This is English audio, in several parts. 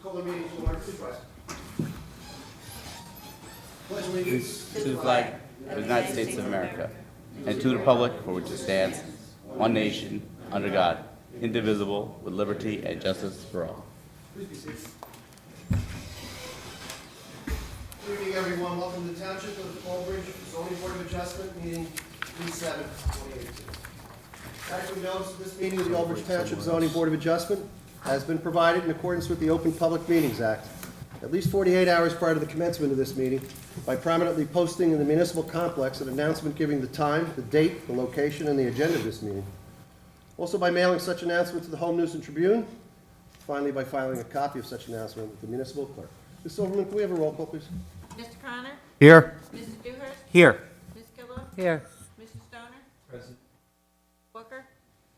Call the meeting to order. Please rise. Pledge allegiance To the flag of the United States of America, and to the republic for which it stands, one nation, under God, indivisible, with liberty and justice for all. Please be seated. Good evening, everyone. Welcome to the Township of Fallbridge Zoning Board of Adjustment, meeting 3/7/2018. Actually, notice that this meeting of the Aldridge Township Zoning Board of Adjustment has been provided in accordance with the Open Public Meetings Act, at least 48 hours prior to the commencement of this meeting, by prominently posting in the municipal complex an announcement giving the time, the date, the location, and the agenda of this meeting. Also by mailing such announcement to the Home News and Tribune. Finally, by filing a copy of such announcement with the municipal clerk. Ms. Silverman, can we have a roll call, please? Mr. Connor? Here. Mrs. Dewhurst? Here. Ms. Gillo? Here. Mr. Stoner? Present. Booker?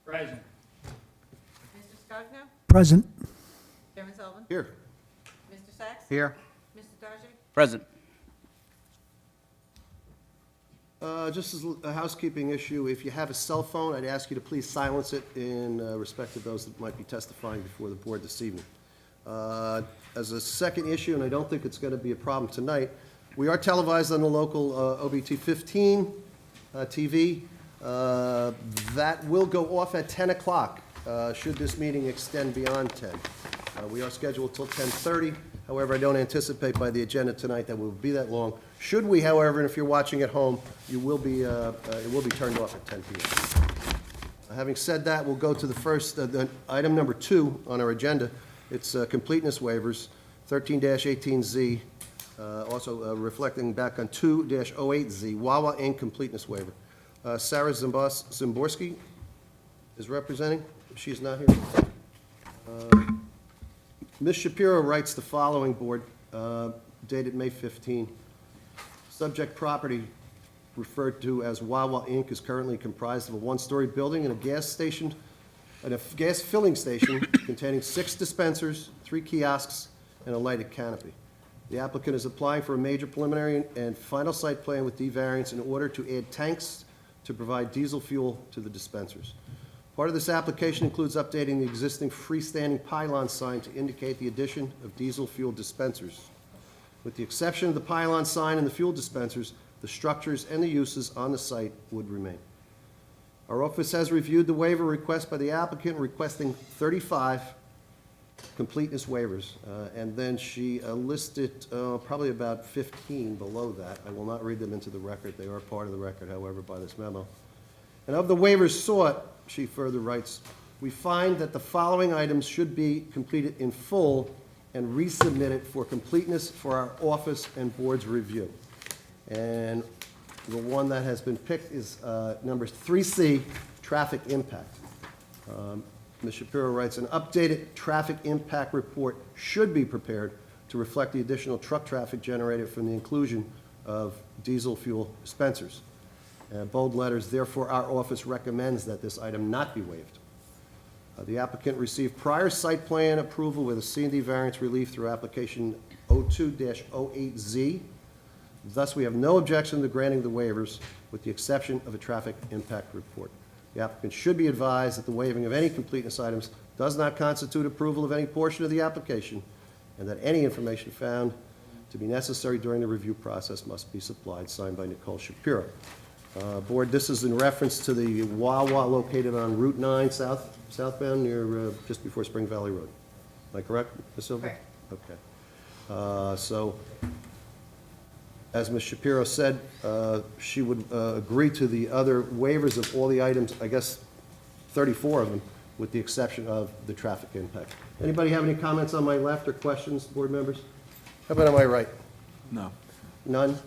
Present. Mr. Scogno? Present. Chairman Sullivan? Here. Mr. Sacks? Here. Mr. Darcy? Present. Just as a housekeeping issue, if you have a cell phone, I'd ask you to please silence it in respect to those that might be testifying before the board this evening. As a second issue, and I don't think it's going to be a problem tonight, we are televised on the local OBT 15 TV. That will go off at 10 o'clock, should this meeting extend beyond 10. We are scheduled till 10:30. However, I don't anticipate by the agenda tonight that we'll be that long. Should we, however, and if you're watching at home, it will be turned off at 10 p.m. Having said that, we'll go to the first, item number 2 on our agenda. It's completeness waivers, 13-18Z, also reflecting back on 2-08Z, Wawa Inc. completeness waiver. Sarah Zimborski is representing. She's not here. Ms. Shapiro writes the following, Board, dated May 15. Subject property referred to as Wawa Inc. is currently comprised of a one-story building and a gas station, and a gas filling station containing 6 dispensers, 3 kiosks, and a lighted canopy. The applicant is applying for a major preliminary and final site plan with D variance in order to add tanks to provide diesel fuel to the dispensers. Part of this application includes updating the existing freestanding pylon sign to indicate the addition of diesel fuel dispensers. With the exception of the pylon sign and the fuel dispensers, the structures and the uses on the site would remain. Our office has reviewed the waiver request by the applicant, requesting 35 completeness waivers, and then she listed probably about 15 below that. I will not read them into the record. They are part of the record, however, by this memo. And of the waivers sought, she further writes, we find that the following items should be completed in full and resubmitted for completeness for our office and board's review. And the one that has been picked is number 3C, traffic impact. Ms. Shapiro writes, an updated traffic impact report should be prepared to reflect the additional truck traffic generated from the inclusion of diesel fuel dispensers. Bold letters, therefore, our office recommends that this item not be waived. The applicant received prior site plan approval with a C&D variance relief through application 02-08Z. Thus, we have no objection to granting the waivers, with the exception of a traffic impact report. The applicant should be advised that the waiving of any completeness items does not constitute approval of any portion of the application, and that any information found to be necessary during the review process must be supplied, signed by Nicole Shapiro. Board, this is in reference to the Wawa located on Route 9 southbound near, just before Spring Valley Road. Am I correct, Ms. Silva? Correct. Okay. So, as Ms. Shapiro said, she would agree to the other waivers of all the items, I guess 34 of them, with the exception of the traffic impact. Anybody have any comments on my left or questions, board members? How about on my right? No. None?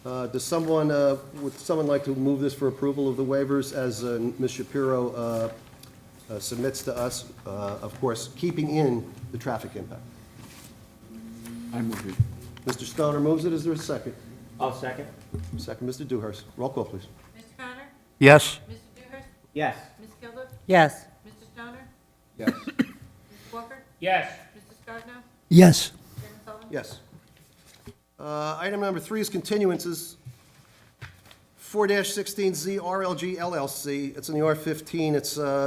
Does someone, would someone like to move this for approval of the waivers as Ms. Shapiro submits to us, of course, keeping in the traffic impact? I move it. Mr. Stoner moves it. Is there a second? I'll second. Second, Mr. Dewhurst. Roll call, please. Mr. Connor? Yes. Mr. Dewhurst? Yes. Ms. Gillo? Yes. Mr. Stoner? Yes. Mr. Booker? Yes. Mr. Scogno? Yes. Chairman Sullivan? Yes. Item number 3 is continuances. 4-16Z RLG LLC. It's in the R15.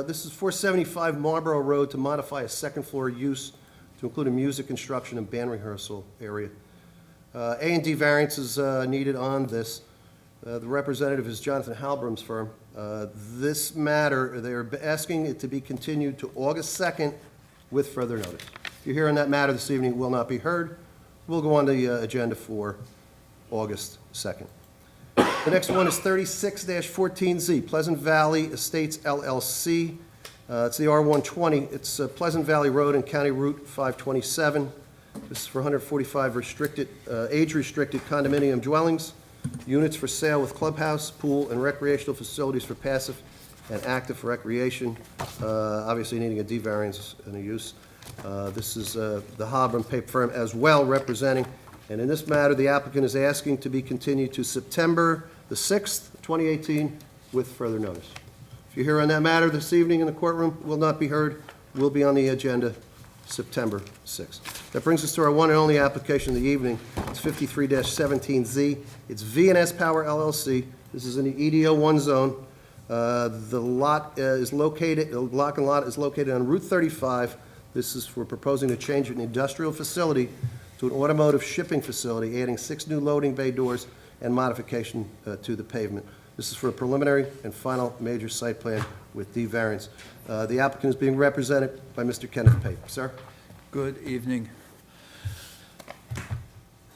This is 475 Marlborough Road to modify a second-floor use to include a music instruction and band rehearsal area. A&D variance is needed on this. The representative is Jonathan Halbram's firm. This matter, they're asking it to be continued to August 2nd with further notice. If you're hearing that matter this evening, it will not be heard. We'll go on the agenda for August 2nd. The next one is 36-14Z, Pleasant Valley Estates LLC. It's the R120. It's Pleasant Valley Road and County Route 527. This is for 145 age-restricted condominium dwellings, units for sale with clubhouse, pool, and recreational facilities for passive and active recreation, obviously needing a D variance and a use. This is the Halbram Pape firm as well representing, and in this matter, the applicant is asking to be continued to September the 6th, 2018, with further notice. If you're here on that matter this evening in the courtroom, will not be heard, will be on the agenda September 6th. That brings us to our one and only application of the evening. It's 53-17Z. It's V&S Power LLC. This is in the EDO 1 zone. The lot is located, the lock and lot is located on Route 35. This is for proposing to change an industrial facility to an automotive shipping facility, adding 6 new loading bay doors and modification to the pavement. This is for a preliminary and final major site plan with D variance. The applicant is being represented by Mr. Kenneth Pape. Sir? Good evening.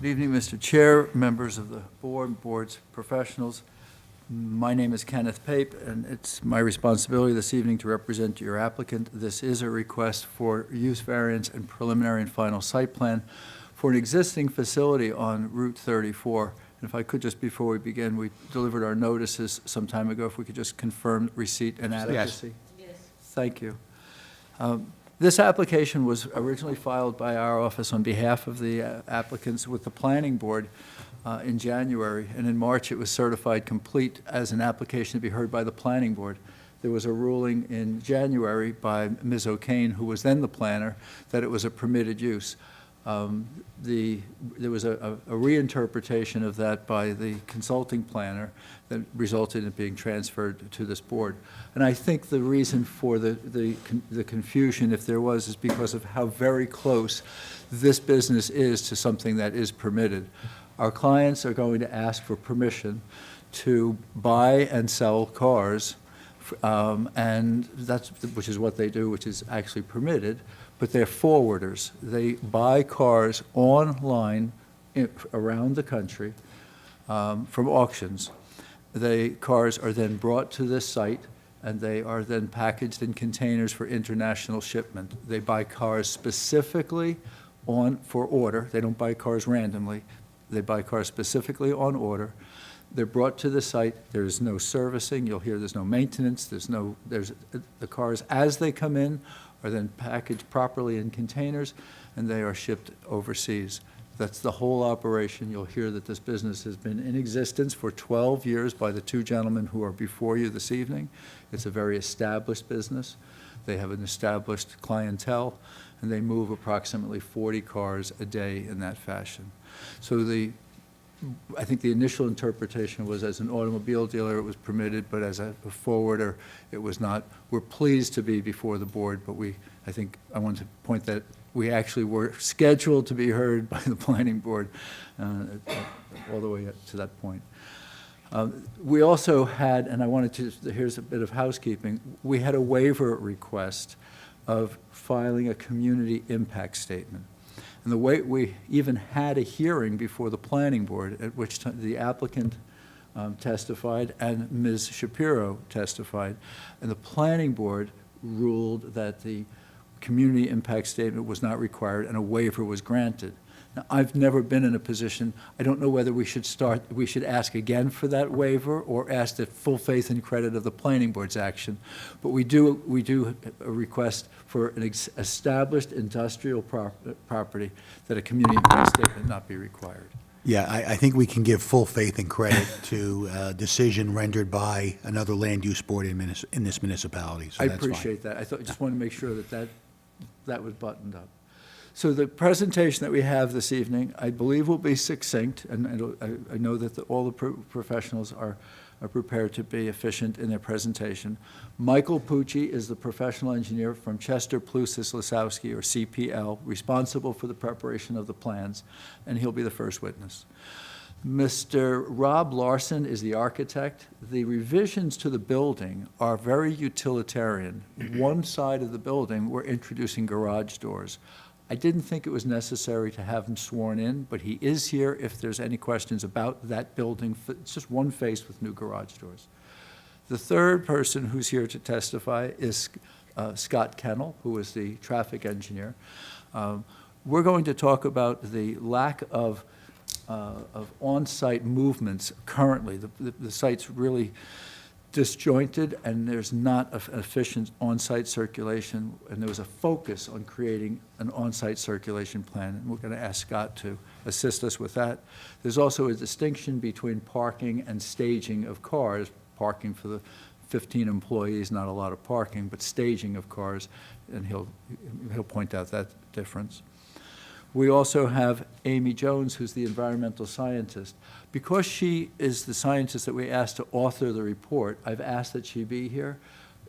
Good evening, Mr. Chair, members of the board, board's professionals. My name is Kenneth Pape, and it's my responsibility this evening to represent your applicant. This is a request for use variance and preliminary and final site plan for an existing facility on Route 34. And if I could, just before we begin, we delivered our notices some time ago. If we could just confirm receipt and adequacy. Yes. Thank you. This application was originally filed by our office on behalf of the applicants with the planning board in January, and in March it was certified complete as an application to be heard by the planning board. There was a ruling in January by Ms. O'Kane, who was then the planner, that it was a permitted use. There was a reinterpretation of that by the consulting planner that resulted in it being transferred to this board. And I think the reason for the confusion, if there was, is because of how very close this business is to something that is permitted. Our clients are going to ask for permission to buy and sell cars, and which is what they do, which is actually permitted. But they're forwarders. They buy cars online around the country from auctions. Cars are then brought to this site, and they are then packaged in containers for international shipment. They buy cars specifically for order. They don't buy cars randomly. They buy cars specifically on order. They're brought to the site. There is no servicing. You'll hear there's no maintenance. The cars, as they come in, are then packaged properly in containers, and they are shipped overseas. That's the whole operation. You'll hear that this business has been in existence for 12 years by the two gentlemen who are before you this evening. It's a very established business. They have an established clientele, and they move approximately 40 cars a day in that fashion. So I think the initial interpretation was as an automobile dealer it was permitted, but as a forwarder it was not. We're pleased to be before the board, but I want to point that we actually were scheduled to be heard by the planning board all the way up to that point. We also had, and here's a bit of housekeeping, we had a waiver request of filing a community impact statement. And the way we even had a hearing before the planning board at which the applicant testified and Ms. Shapiro testified, and the planning board ruled that the community impact statement was not required and a waiver was granted. Now, I've never been in a position, I don't know whether we should ask again for that waiver or ask the full faith and credit of the planning board's action, but we do a request for an established industrial property that a community impact statement not be required. Yeah, I think we can give full faith and credit to a decision rendered by another land use board in this municipality, so I that's fine. appreciate that. I just want to make sure that was buttoned up. So the presentation that we have this evening, I believe will be succinct, and I know that all the professionals are are prepared to be efficient in their presentation. Michael Pucci is the professional engineer from Chester Plusis Lasowski, or CPL, responsible for the preparation of the plans, and he'll be the first witness. Mr. Rob Larson is the architect. The revisions to the building are very utilitarian. One side of the building, we're introducing garage doors. I didn't think it was necessary to have him sworn in, but he is here if there's any questions about that building. It's just one face with new garage doors. The third person who's here to testify is Scott Kennel, who is the traffic engineer. We're going to talk about the lack of on-site movements currently. The site's really disjointed, and there's not an efficient on-site circulation, and there was a focus on creating an on-site circulation plan, and we're going to ask Scott to assist us with that. There's also a distinction between parking and staging of cars. Parking for the 15 employees, not a lot of parking, but staging of cars, and he'll point out that difference. We also have Amy Jones, who's the environmental scientist. Because she is the scientist that we asked to author the report, I've asked that she be here.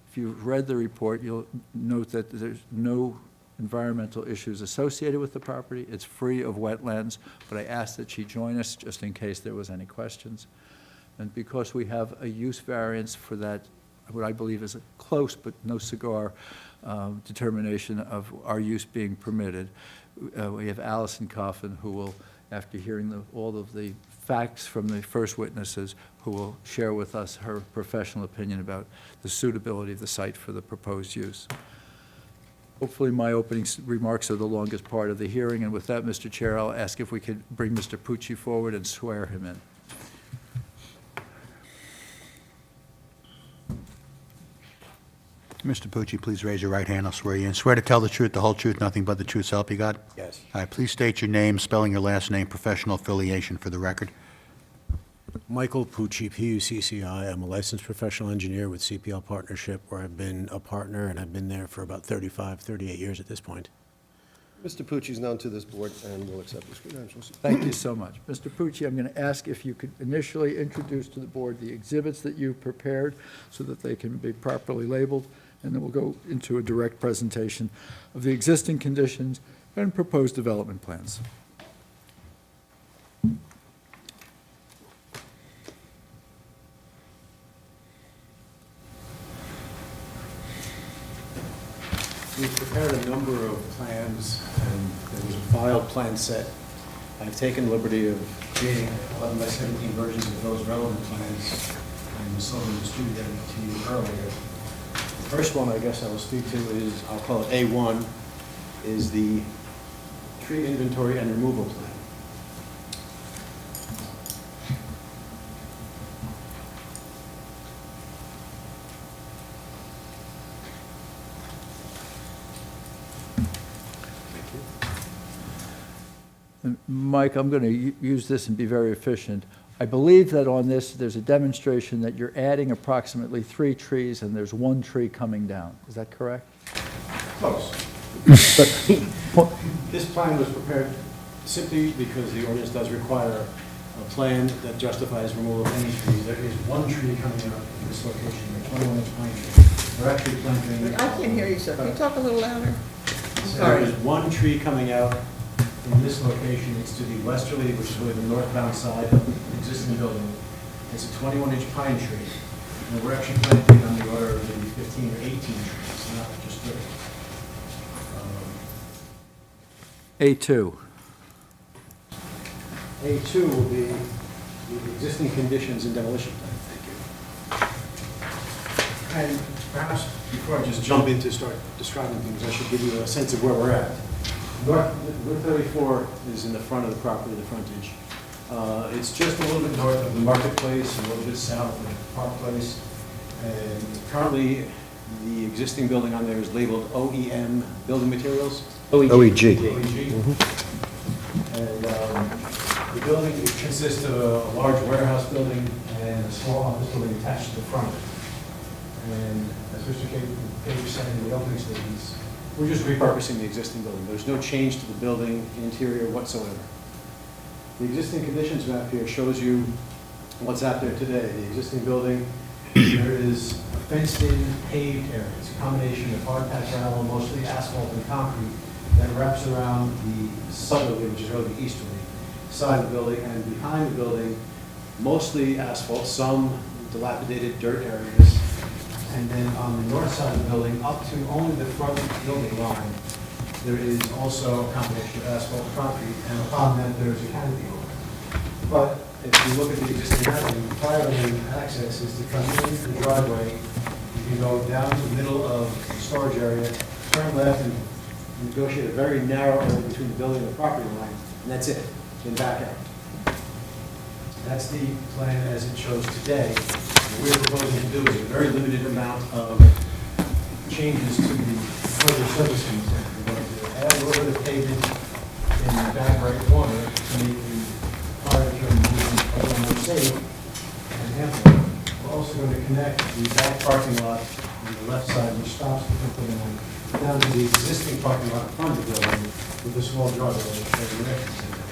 If you've read the report, you'll note that there's no environmental issues associated with the property. It's free of wetlands, but I asked that she join us just in case there was any questions. And because we have a use variance for that, what I believe is a close but no cigar determination of our use being permitted, we have Allison Coffin, who will, after hearing all of the facts from the first witnesses, who will share with us her professional opinion about the suitability of the site for the proposed use. Hopefully my opening remarks are the longest part of the hearing, and with that, Mr. Chair, I'll ask if we could bring Mr. Pucci forward and swear him in. Mr. Pucci, please raise your right hand. I'll swear you in. Swear to tell the truth, the whole truth, nothing but the truth, so help you God? Yes. All right, please state your name, spelling your last name, professional affiliation for the record. Michael Pucci, P-U-C-C-I. I'm a licensed professional engineer with CPL Partnership, where I've been a partner, and I've been there for about 35, 38 years at this point. Mr. Pucci is known to this board and will accept his credentials. Thank you so much. Mr. Pucci, I'm going to ask if you could initially introduce to the board the exhibits that you prepared so that they can be properly labeled, and then we'll go into a direct presentation of the existing conditions and proposed development plans. We've prepared a number of plans, and there was a filed plan set. I've taken liberty of creating 11 by 17 versions of those relevant plans, and some of them distributed them to you earlier. The first one, I guess I will speak to is, I'll call it A1, is the tree inventory and removal plan. Mike, I'm going to use this and be very efficient. I believe that on this, there's a demonstration that you're adding approximately 3 trees, and there's 1 tree coming down. Is that correct? Close. This plan was prepared simply because the ordinance does require a plan that justifies removal of any trees. There is 1 tree coming out in this location, a 21-inch pine tree. We're actually planting. I can't hear you, sir. Can you talk a little louder? There is 1 tree coming out in this location. It's to the westerly, which is really the northbound side of the existing building. It's a 21-inch pine tree. And we're actually planting on the order of maybe 15 or 18 trees, not just 30. A2. A2 will be the existing conditions and demolition plan. Thank you. And perhaps before I just jump in to start describing things, I should give you a sense of where we're at. Route 34 is in the front of the property, the frontage. It's just a little bit north of the marketplace, and a little bit south of Park Place. And currently, the existing building on there is labeled OEM Building Materials. OEG. And the building consists of a large warehouse building and a small office building attached to the front. And as Mr. Cage said in the opening statements, we're just repurposing the existing building. There's no change to the building interior whatsoever. The existing conditions map here shows you what's out there today. The existing building, there is a fenced-in paved area. It's a combination of hard patch gravel, mostly asphalt and concrete, that wraps around the southerly, which is really the easterly side of the building, and behind the building, mostly asphalt, some dilapidated dirt areas. And then on the north side of the building, up to only the front building line, there is also a combination of asphalt and concrete, and upon that, there's a canopy over it. But if you look at the existing avenue, priority access is to come into the driveway. You can go down to the middle of the storage area, turn left, and negotiate a very narrow area between the building and the property line, and that's it, then back out. That's the plan as it shows today. What we're proposing to do is a very limited amount of changes to the further surfacing. We're going to add a little bit of pavement in the back right corner to make the fire turn movement a little more safe and ample. We're also going to connect the back parking lot on the left side, which stops the building down to the existing parking lot in front of the building with a small driveway and an entrance in there.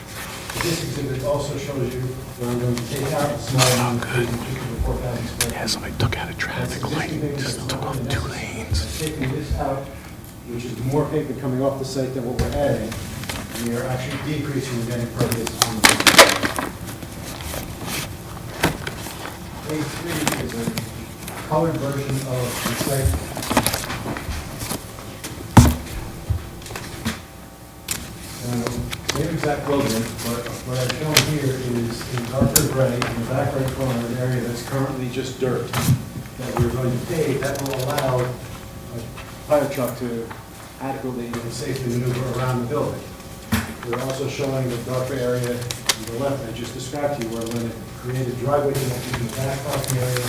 This exhibit also shows you where I'm going to take out a small amount of pavement, just over 4,000 square feet. Yeah, somebody took out a traffic light, just took off 2 lanes. Taking this out, which is more pavement coming off the site than what we're adding, we are actually decreasing the net impervious on the site. A3 is a colored version of the site. Same exact building, but what I've shown here is in darker gray, in the back right corner, an area that's currently just dirt that we're going to pave, that will allow a fire truck to adequately and safely maneuver around the building. We're also showing the darker area on the left I just described to you, where we're going to create a driveway connection from the back parking area,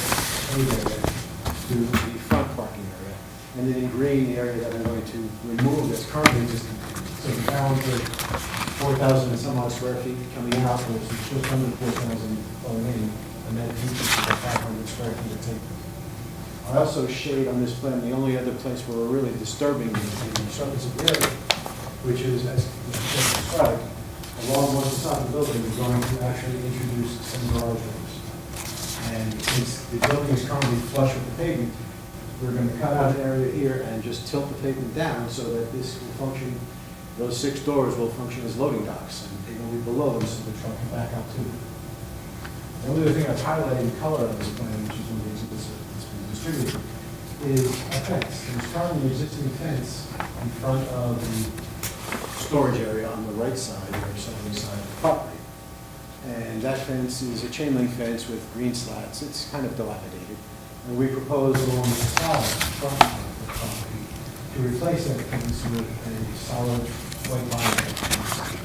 to the front parking area. And then in green, the area that we're going to remove that's currently just so the balance of 4,000 and some odd square feet coming out, or just under 4,000 going in, and then decrease to 500 square feet of tape. I also shade on this plan the only other place where we're really disturbing the surface of the area, which is, as Mr. described, along one side of the building, we're going to actually introduce some garage doors. And since the building is currently flush with the pavement, we're going to cut out an area here and just tilt the pavement down so that this will function. Those 6 doors will function as loading docks, and they will be below them so the truck can back out to them. The only other thing I've highlighted in color on this plan, which is one of the exhibits that's been distributed, is a fence. There's currently an existing fence in front of the storage area on the right side, or southerly side of the property. And that fence is a chain link fence with green slats. It's kind of dilapidated. And we propose along the side, front of the property, to replace that fence with a solid white vinyl fence,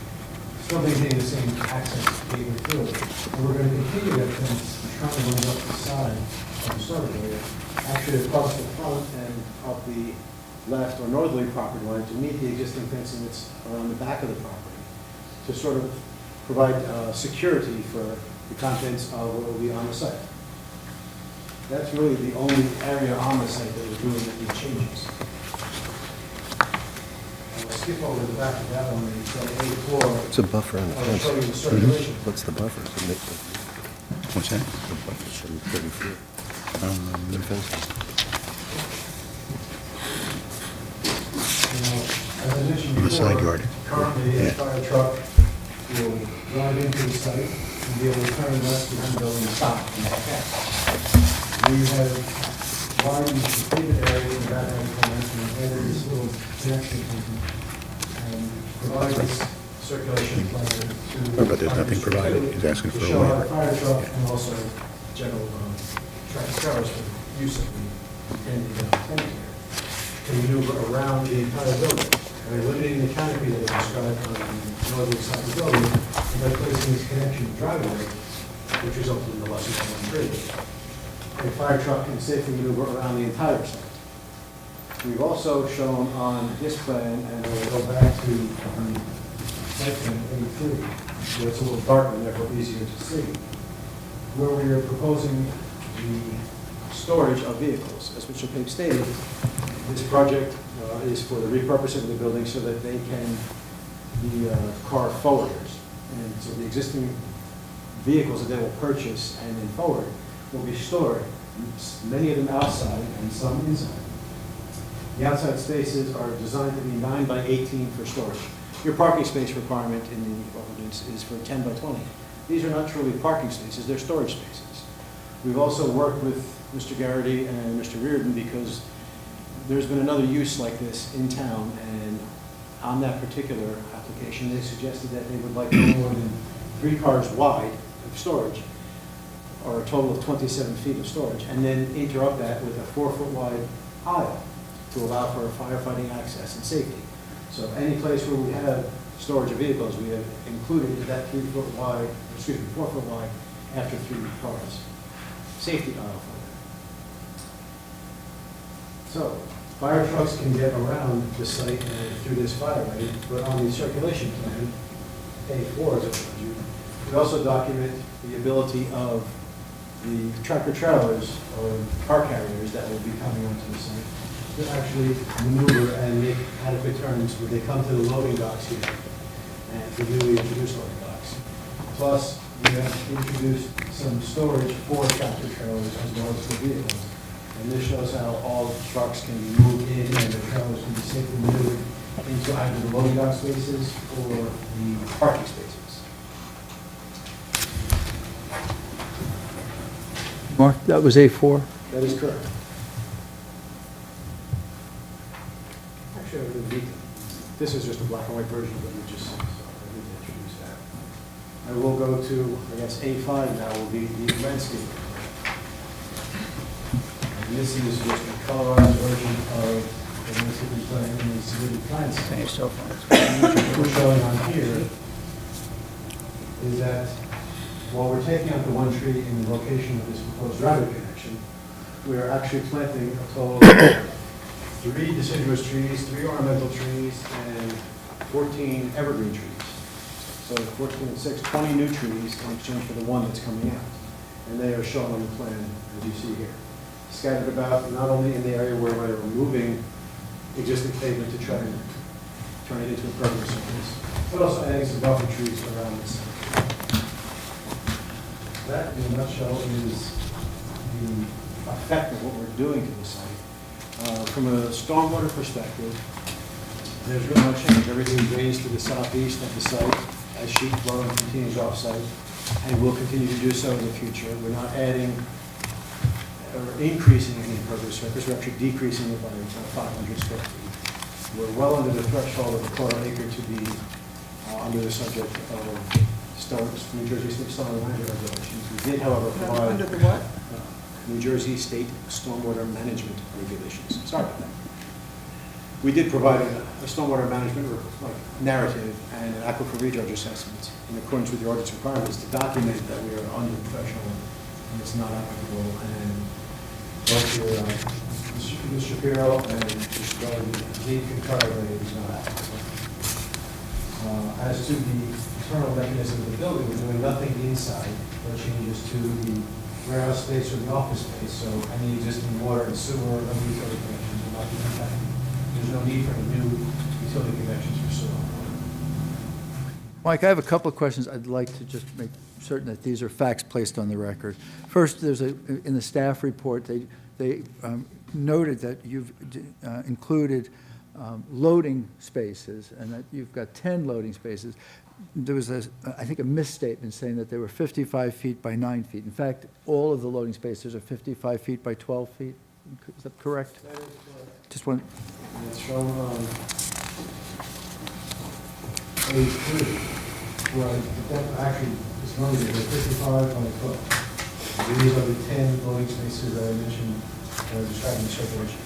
still maintaining the same access gateway through it. And we're going to continue that fence, which currently runs up the side of the storage area, actually across the front and up the left or northerly property line to meet the existing fencing that's around the back of the property, to sort of provide security for the contents of what will be on the site. That's really the only area on the site that is doing any changes. Skip over the back of that one, it's on A4. What's a buffer on the I'll fence? show you the circulation. What's the buffer? What's that? The buffer's from 30 feet. The fence. As I mentioned The before, side yard. currently a Yeah. fire truck will drive into the site and be able to turn left behind the building and stop and back out. We have widened the pavement area in the back right corner and added this little connection and provide this circulation plan to. But there's nothing provided. He's asking for a To show our waiver. fire truck and also general traffic trailers for the use of the ending tank here to maneuver around the entire building. And we're limiting the canopy that I described on the northern side of the building, and by placing this connection driveway, which resulted in the lesser than one bridge. A fire truck can safely maneuver around the entire site. We've also shown on this plan, and we'll go back to the site plan A3, where it's a little darker and therefore easier to see, where we are proposing the storage of vehicles. As Mr. Pape stated, this project is for the repurposing of the building so that they can be car forwarders. And so the existing vehicles that they will purchase and then forward will be stored, many of them outside and some inside. The outside spaces are designed to be 9 by 18 for storage. Your parking space requirement in the ordinance is for 10 by 20. These are not truly parking spaces, they're storage spaces. We've also worked with Mr. Garrity and Mr. Reardon because there's been another use like this in town, and on that particular application, they suggested that they would like no more than 3 cars wide of storage, or a total of 27 feet of storage, and then interrupt that with a 4-foot wide aisle to allow for firefighting access and safety. So any place where we have storage of vehicles, we have included that 4-foot wide after 3 cars. Safety aisle for that. So, fire trucks can get around the site through this fireway, but on the circulation plan, A4 as I told you, we also document the ability of the tractor trailers or car carriers that will be coming onto the site to actually maneuver and make adequate turns when they come to the loading docks here, and the newly introduced loading docks. Plus, we have introduced some storage for tractor trailers as well as for vehicles. And this shows how all trucks can be moved in and the trailers can be safely moved into either the loading dock spaces or the parking spaces. Mark, that was A4? That is correct. Actually, I didn't need this is just a black and white version of what you just said, so I didn't introduce that. I will go to, I guess, A5 now will be the landscape. And this is just a colorized version of the landscaping plan in the submitted plan set. What we're showing on here is that while we're taking out the one tree in the location of this proposed driveway connection, we are actually planting a total of 3 deciduous trees, 3 ornamental trees, and 14 evergreen trees. So 14 and 6, 20 new trees in exchange for the one that's coming out. And they are shown on the plan as you see here. Scattered about not only in the area where we're removing existing pavement to try and turn it into a permanent surface, but also adding some buffer trees around the site. That, in a nutshell, is the effect of what we're doing to the site. From a stormwater perspective, there's really no change. Everything drains to the southeast of the site as sheet flow continues off-site, and will continue to do so in the future. We're not adding or increasing any impervious surface, we're actually decreasing it by 500 square feet. We're well under the threshold of a quarter acre to be under the subject of New Jersey State Stormwater Regulations. We did, however, provide Under the what? New Jersey State Stormwater Management Regulations. Sorry about that. We did provide a stormwater management narrative and an aquifer recharge assessment in accordance with the ordinance requirements to document that we are under the threshold and it's not applicable. And both Ms. Shapiro and Mr. Garvey did concur that it is not applicable. As to the internal mechanism of the building, we're doing nothing inside, no changes to the warehouse space or the office space, so any existing water and sewer or utility connections will not be impacted. There's no need for any new utility connections for sewer. Mike, I have a couple of questions. I'd like to just make certain that these are facts placed on the record. First, there's in the staff report, they noted that you've included loading spaces and that you've got 10 loading spaces. There was, I think, a misstatement saying that they were 55 feet by 9 feet. In fact, all of the loading spaces are 55 feet by 12 feet. Is that correct? That is correct. Just one. And it's shown on A3, where the depth actually is noted at 55 by 12. These are the 10 loading spaces that I mentioned describing the circulation.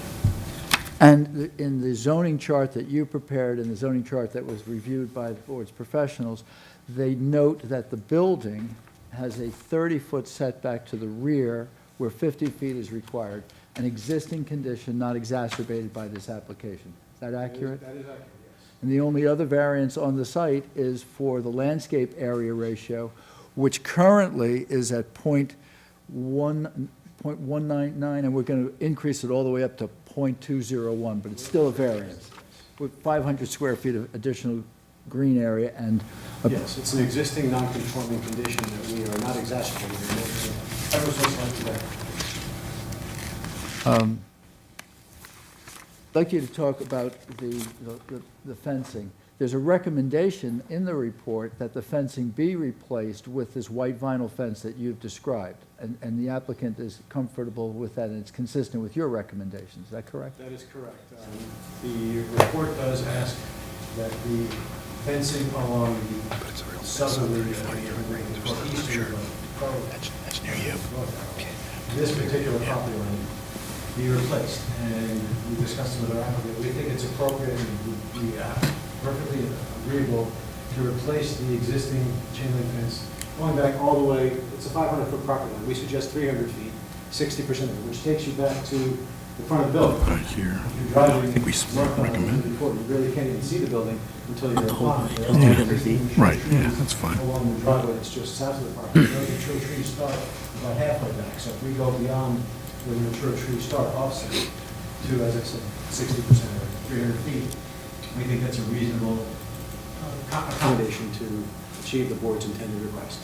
And in the zoning chart that you prepared and the zoning chart that was reviewed by the board's professionals, they note that the building has a 30-foot setback to the rear where 50 feet is required, an existing condition not exacerbated by this application. Is that accurate? That is accurate, yes. And the only other variance on the site is for the landscape area ratio, which currently is at 0.199, and we're going to increase it all the way up to 0.201, but it's still a variance with 500 square feet of additional green area and Yes, it's an existing non-conforming condition that we are not exacerbating, we're making it ever so slightly better. I'd like you to talk about the fencing. There's a recommendation in the report that the fencing be replaced with this white vinyl fence that you've described, and the applicant is comfortable with that, and it's consistent with your recommendations. Is that correct? That is correct. The report does ask that the fencing along the southerly, eastern, That's near you. this particular property line be replaced. And we discussed it with our applicant. We think it's appropriate and would be perfectly agreeable to replace the existing chain link fence going back all the way. It's a 500-foot property line. We suggest 300 feet, 60% of it, which takes you back to the front of the building. Right here. If you're driving I think we northbound recommend. 54, you really can't even see the building until you're the whole applying. thing. There are Yeah. existing Right, trees yeah, that's fine. along the driveway, it's just south of the property. Those mature trees start about halfway back, so if we go beyond where the mature trees start offset to, as I said, 60% or 300 feet, we think that's a reasonable accommodation to achieve the board's intended request.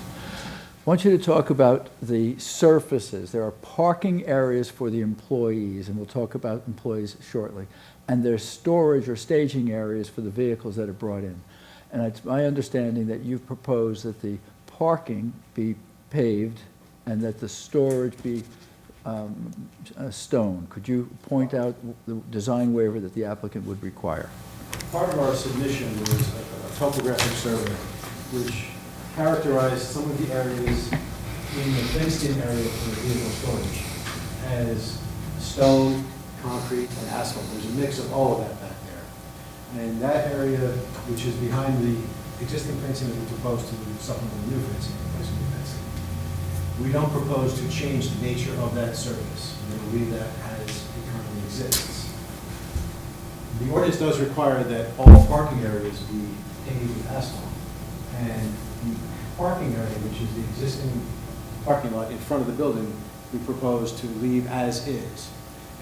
I want you to talk about the surfaces. There are parking areas for the employees, and we'll talk about employees shortly, and there's storage or staging areas for the vehicles that are brought in. And it's my understanding that you've proposed that the parking be paved and that the storage be stone. Could you point out the design waiver that the applicant would require? Part of our submission was a topographic survey, which characterized some of the areas in the fenced-in area for the vehicle storage as stone, concrete, and asphalt. There's a mix of all of that back there. And that area, which is behind the existing fencing that we propose to supplement the new fencing, replace the new fencing, we don't propose to change the nature of that surface. We will leave that as it currently exists. The ordinance does require that all parking areas be paved with asphalt. And the parking area, which is the existing parking lot in front of the building, we propose to leave as is.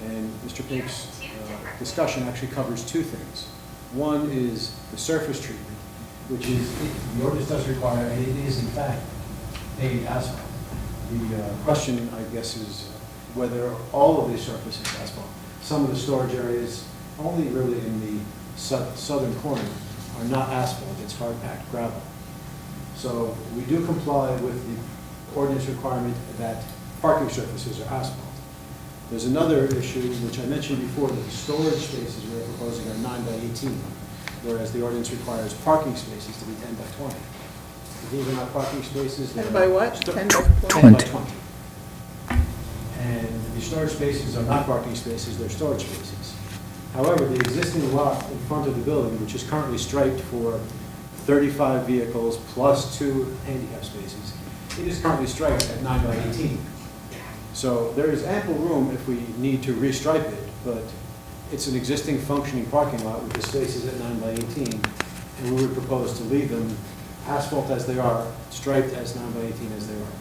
And Mr. Pink's discussion actually covers two things. One is the surface treatment, which is, the ordinance does require, and it is in fact paved asphalt. The question, I guess, is whether all of the surface is asphalt. Some of the storage areas, only really in the southern corner, are not asphalt, it's hard-packed gravel. So we do comply with the ordinance requirement that parking surfaces are asphalt. There's another issue, which I mentioned before, that the storage spaces we're proposing are 9 by 18, whereas the ordinance requires parking spaces to be 10 by 20. These are not parking spaces. 10 by what? 10 by 10 by 20. And the storage spaces are not parking spaces, they're storage spaces. However, the existing lot in front of the building, which is currently striped for 35 vehicles plus 2 handicap spaces, it is currently striped at 9 by 18. So there is ample room if we need to restripe it, but it's an existing functioning parking lot with the spaces at 9 by 18, and we would propose to leave them asphalt as they are, striped as 9 by 18 as they are.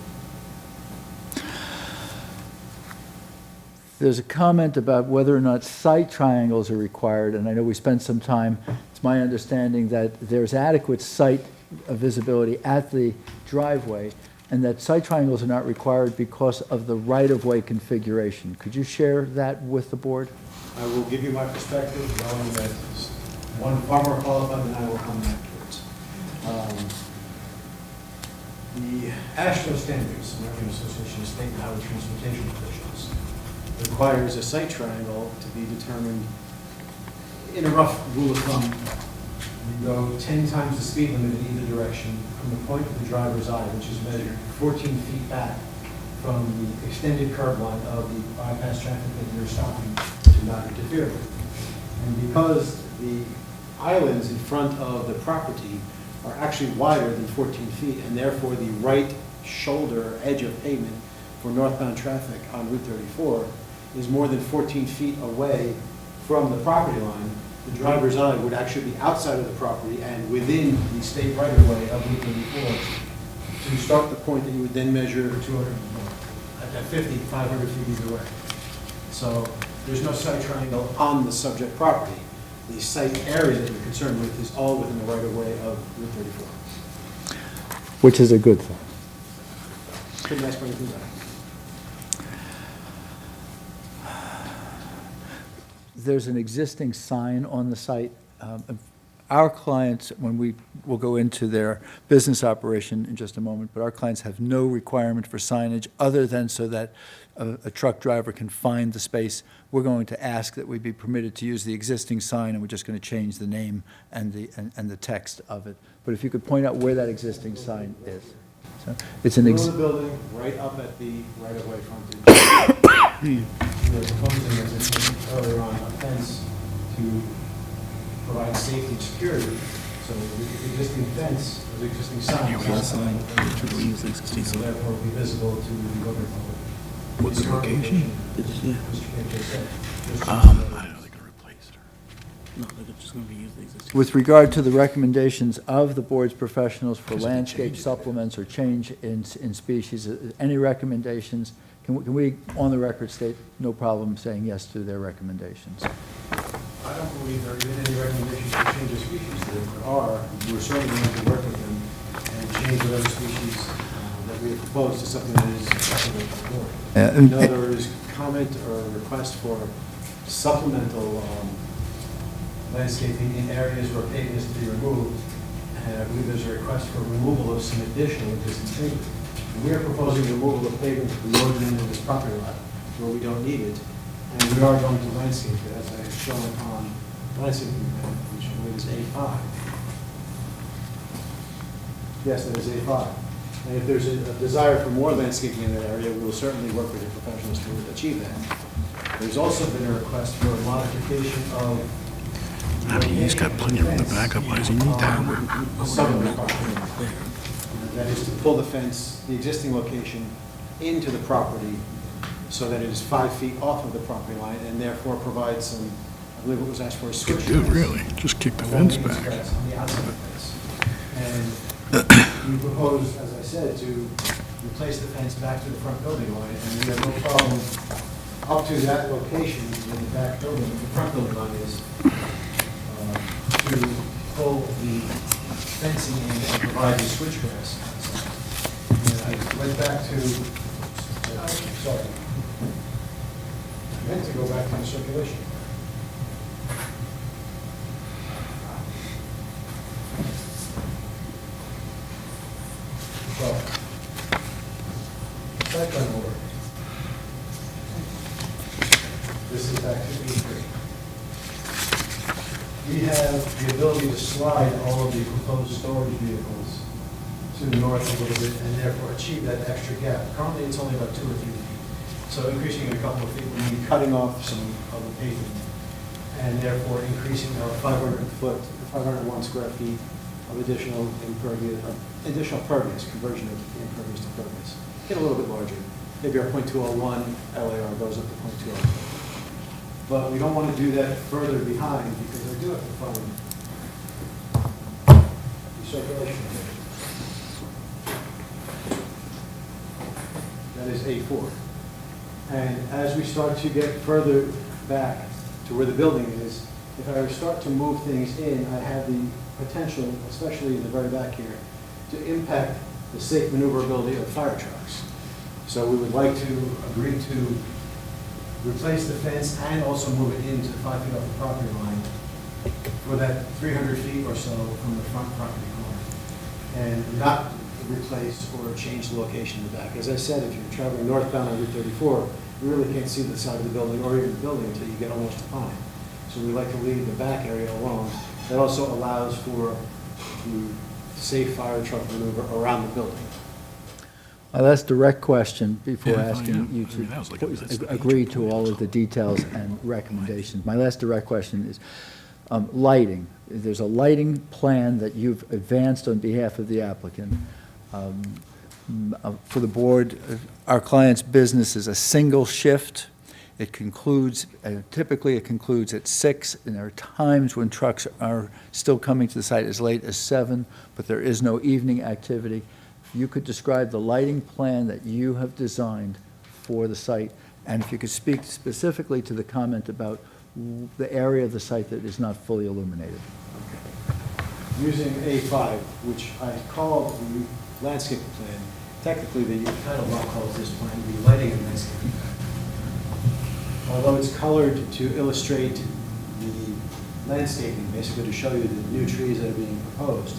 There's a comment about whether or not sight triangles are required, and I know we spent some time. It's my understanding that there's adequate sight visibility at the driveway, and that sight triangles are not required because of the right-of-way configuration. Could you share that with the board? I will give you my perspective, knowing that one far more qualified than I will come afterwards. The AASHTO standards, American Association of State and Highway Transportation Officials, requires a sight triangle to be determined in a rough rule of thumb. You go 10 times the speed limit in either direction from the point of the driver's eye, which is measured 14 feet back from the extended curb line of the bypass traffic that you're stopping to not interfere with. And because the islands in front of the property are actually wider than 14 feet, and therefore the right shoulder edge of pavement for northbound traffic on Route 34 is more than 14 feet away from the property line, the driver's eye would actually be outside of the property and within the state right-of-way of Route 34 to start the point that you would then measure 200, at 50, 500 feet either way. So there's no sight triangle on the subject property. the site area that you're concerned with is all within the right-of-way of Route 34. Which is a good thing. Pretty nice part of the There's an existing sign on the site. Our clients, when we'll go into their business operation in just a moment, but our clients have no requirement for signage other than so that a truck driver can find the space. We're going to ask that we be permitted to use the existing sign, and we're just going to change the name and the text of it. But if you could point out where that existing sign is. So it's an middle of the building, right up at the right-of-way frontage. We're proposing, as I said earlier on, a fence to provide safety and security. So the existing fence, the existing sign, will therefore be visible to the public. What's the location? Mr. KJ said. I don't know, they're gonna replace her. No, they're just gonna reuse the existing. With regard to the recommendations of the board's professionals for landscape supplements or change in species, any recommendations? Can we, on the record, state no problem saying yes to their recommendations? I don't believe there have been any recommendations to change the species. There are, we're certainly going to work with them and change whatever species that we have proposed to something that is acceptable to the board. No, there is comment or request for supplemental landscaping in areas where pavement is to be removed. And I believe there's a request for removal of some additional existing trees. We are proposing removal of pavement to the northern end of this property lot where we don't need it. And we are going to landscape it, as I have shown on the landscaping plan, which I believe is A5. Yes, that is A5. And if there's a desire for more landscaping in that area, we will certainly work with your professionals to achieve that. There's also been a request for a modification of. I mean, he's got plenty of room to back up, why does he need that? Southern property. That is to pull the fence, the existing location, into the property so that it is 5 feet off of the property line and therefore provide some, I believe what was asked for is switch. Dude, really? Just kick the fence back. On the outside of the fence. And we propose, as I said, to replace the fence back to the front building line, and we have no problem up to that location in the back building, the front building line is, to pull the fencing in and provide the switchgrass. And I went back to, sorry, I meant to go back to the circulation. So, site plan order. This is activity 3. We have the ability to slide all of the proposed storage vehicles to the north a little bit and therefore achieve that extra gap. Currently, it's only about 2 or 3 feet. So increasing it a couple of feet would mean cutting off some of the pavement and therefore increasing our 501 square feet of additional pervious, conversion of impervious to pervious. Get a little bit larger. Maybe our .201 LAR goes up to .202. But we don't want to do that further behind because I do have to find the circulation. That is A4. And as we start to get further back to where the building is, if I start to move things in, I have the potential, especially in the very back here, to impact the safe maneuverability of fire trucks. So we would like to agree to replace the fence and also move it into 5 feet off the property line for that 300 feet or so from the front property corner. And not replace or change the location in the back. As I said, if you're traveling northbound on Route 34, you really can't see the side of the building or even the building until you get almost upon it. So we like to leave the back area alone. That also allows for the safe fire truck maneuver around the building. My last direct question before Yeah, asking yeah. you I mean, that was like a nice to agree to all of the details and recommendations. My last direct question is lighting. There's a lighting plan that you've advanced on behalf of the applicant. For the board, our client's business is a single shift. It concludes, typically it concludes at 6, and there are times when trucks are still coming to the site as late as 7, but there is no evening activity. If you could describe the lighting plan that you have designed for the site, and if you could speak specifically to the comment about the area of the site that is not fully illuminated. Using A5, which I called the landscape plan, technically the title law calls this plan the lighting and landscaping plan. Although it's colored to illustrate the landscaping, basically to show you the new trees that are being proposed,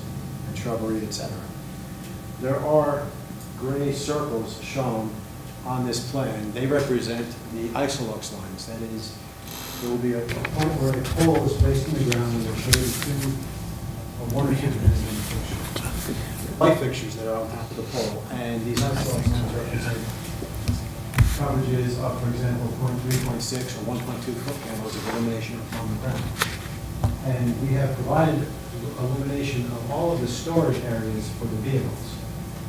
and shrubbery, et cetera. There are gray circles shown on this plan. They represent the isolux lines. That is, there will be a point where a pole is placed in the ground and there's maybe two or one or two light fixtures that are on top of the pole. And these isolux lines represent coverages of, for example, 0.3, 0.6, or 1.2 foot candles of illumination on the ground. And we have provided illumination of all of the storage areas for the vehicles.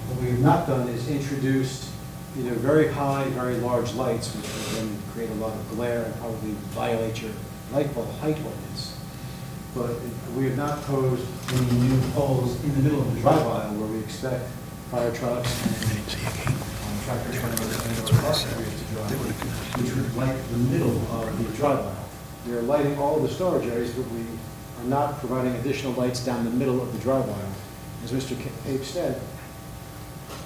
What we have not done is introduced either very high, very large lights, which would then create a lot of glare and probably violate your light bulb height ordinance. But we have not posed any new poles in the middle of the drive aisle where we expect fire trucks and tractor trailers and car carriers to drive, which would light the middle of the drive aisle. We are lighting all the storage areas, but we are not providing additional lights down the middle of the drive aisle. As Mr. Pape said,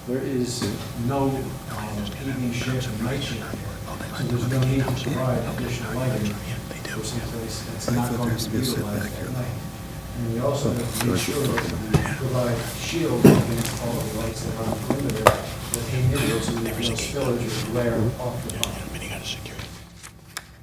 there is no evening shift and night shift here, so there's no need to provide additional lighting for someplace that's not going to be utilized at night. And we also have to make sure that we provide shield against all of the lights that are on the perimeter that came in, so there's no spillage or glare off the bottom.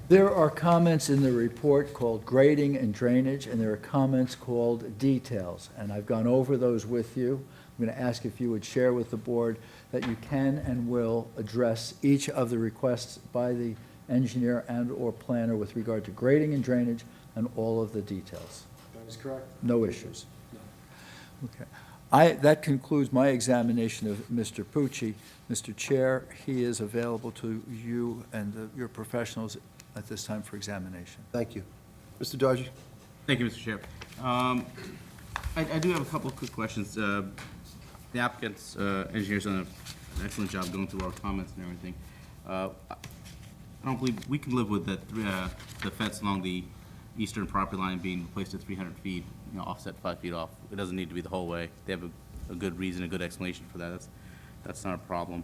There are comments in the report called grading and drainage, and there are comments called details, and I've gone over those with you. I'm going to ask if you would share with the board that you can and will address each of the requests by the engineer and/or planner with regard to grading and drainage and all of the details. That is correct. No issues. Okay. That concludes my examination of Mr. Pucci. Mr. Chair, he is available to you and your professionals at this time for examination. Thank you. Mr. Dargy? Thank you, Mr. Chair. I do have a couple of quick questions. The applicant's engineer's done an excellent job going through our comments and everything. I don't believe we can live with that, the fence along the eastern property line being placed at 300 feet, offset 5 feet off. It doesn't need to be the whole way. They have a good reason, a good explanation for that. That's not a problem.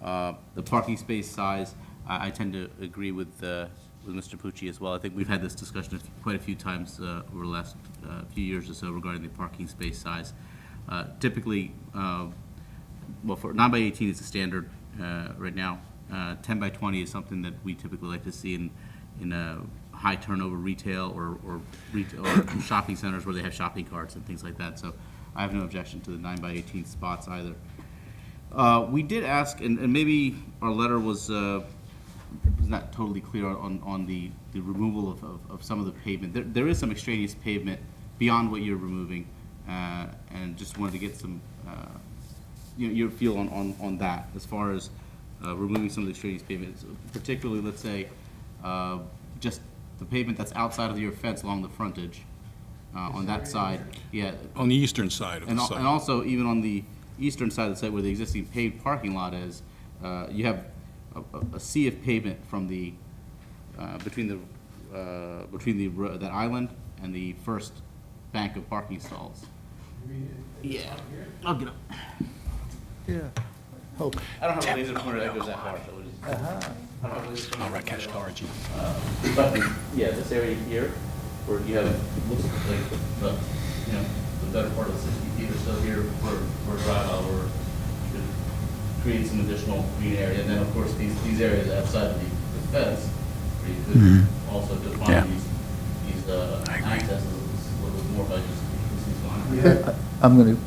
The parking space size, I tend to agree with Mr. Pucci as well. I think we've had this discussion quite a few times over the last few years or so regarding the parking space size. Typically, well, for 9 by 18 is the standard right now. 10 by 20 is something that we typically like to see in high turnover retail or shopping centers where they have shopping carts and things like that. So I have no objection to the 9 by 18 spots either. We did ask, and maybe our letter was not totally clear on the removal of some of the pavement. There is some extraneous pavement beyond what you're removing, and just wanted to get some your feel on that as far as removing some of the extraneous pavement, particularly, let's say, just the pavement that's outside of your fence along the frontage on that side. Yeah. On the eastern side of the site. And also even on the eastern side of the site where the existing paved parking lot is, you have a sea of pavement from the between that island and the first bank of parking stalls. Yeah, I'll get up. Yeah. Hope. I don't have a laser pointer that goes that far, so we'll just. All right, cash cards. But, yeah, this area here, where you have, looks like the better part of the 60 feet or so here for a drive out, where you could create some additional green area. And then, of course, these areas outside of the fence, where you could also define these accesses a little bit more by just increasing these lines. I'm going to,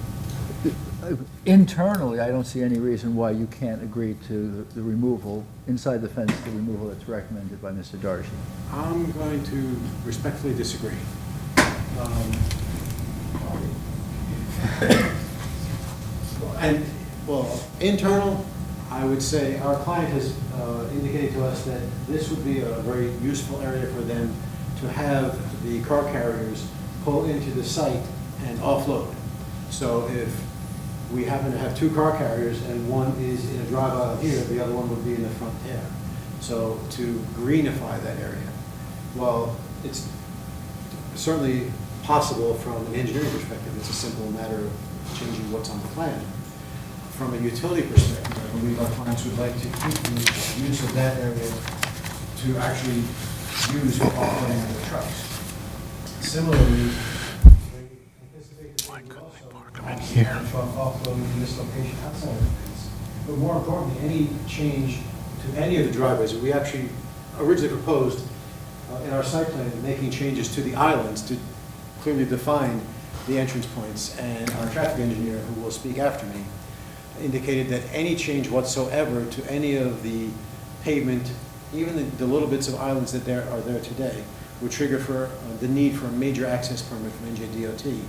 internally, I don't see any reason why you can't agree to the removal, inside the fence, the removal that's recommended by Mr. Darcy. I'm going to respectfully disagree. Internal, I would say our client has indicated to us that this would be a very useful area for them to have the car carriers pull into the site and offload. So if we happen to have two car carriers and one is in a drive aisle here, the other one would be in the front there. So to greenify that area. Well, it's certainly possible from an engineering perspective. It's a simple matter of changing what's on the plan. From a utility perspective, I believe our clients would like to keep the use of that area to actually use for offloading of the trucks. Similarly, why couldn't they park them in here? Offloading in this location outside of the fence. But more importantly, any change to any of the driveways, we actually originally proposed in our site plan, making changes to the islands to clearly define the entrance points. And our traffic engineer, who will speak after me, indicated that any change whatsoever to any of the pavement, even the little bits of islands that are there today, would trigger for the need for a major access permit from NJDOT.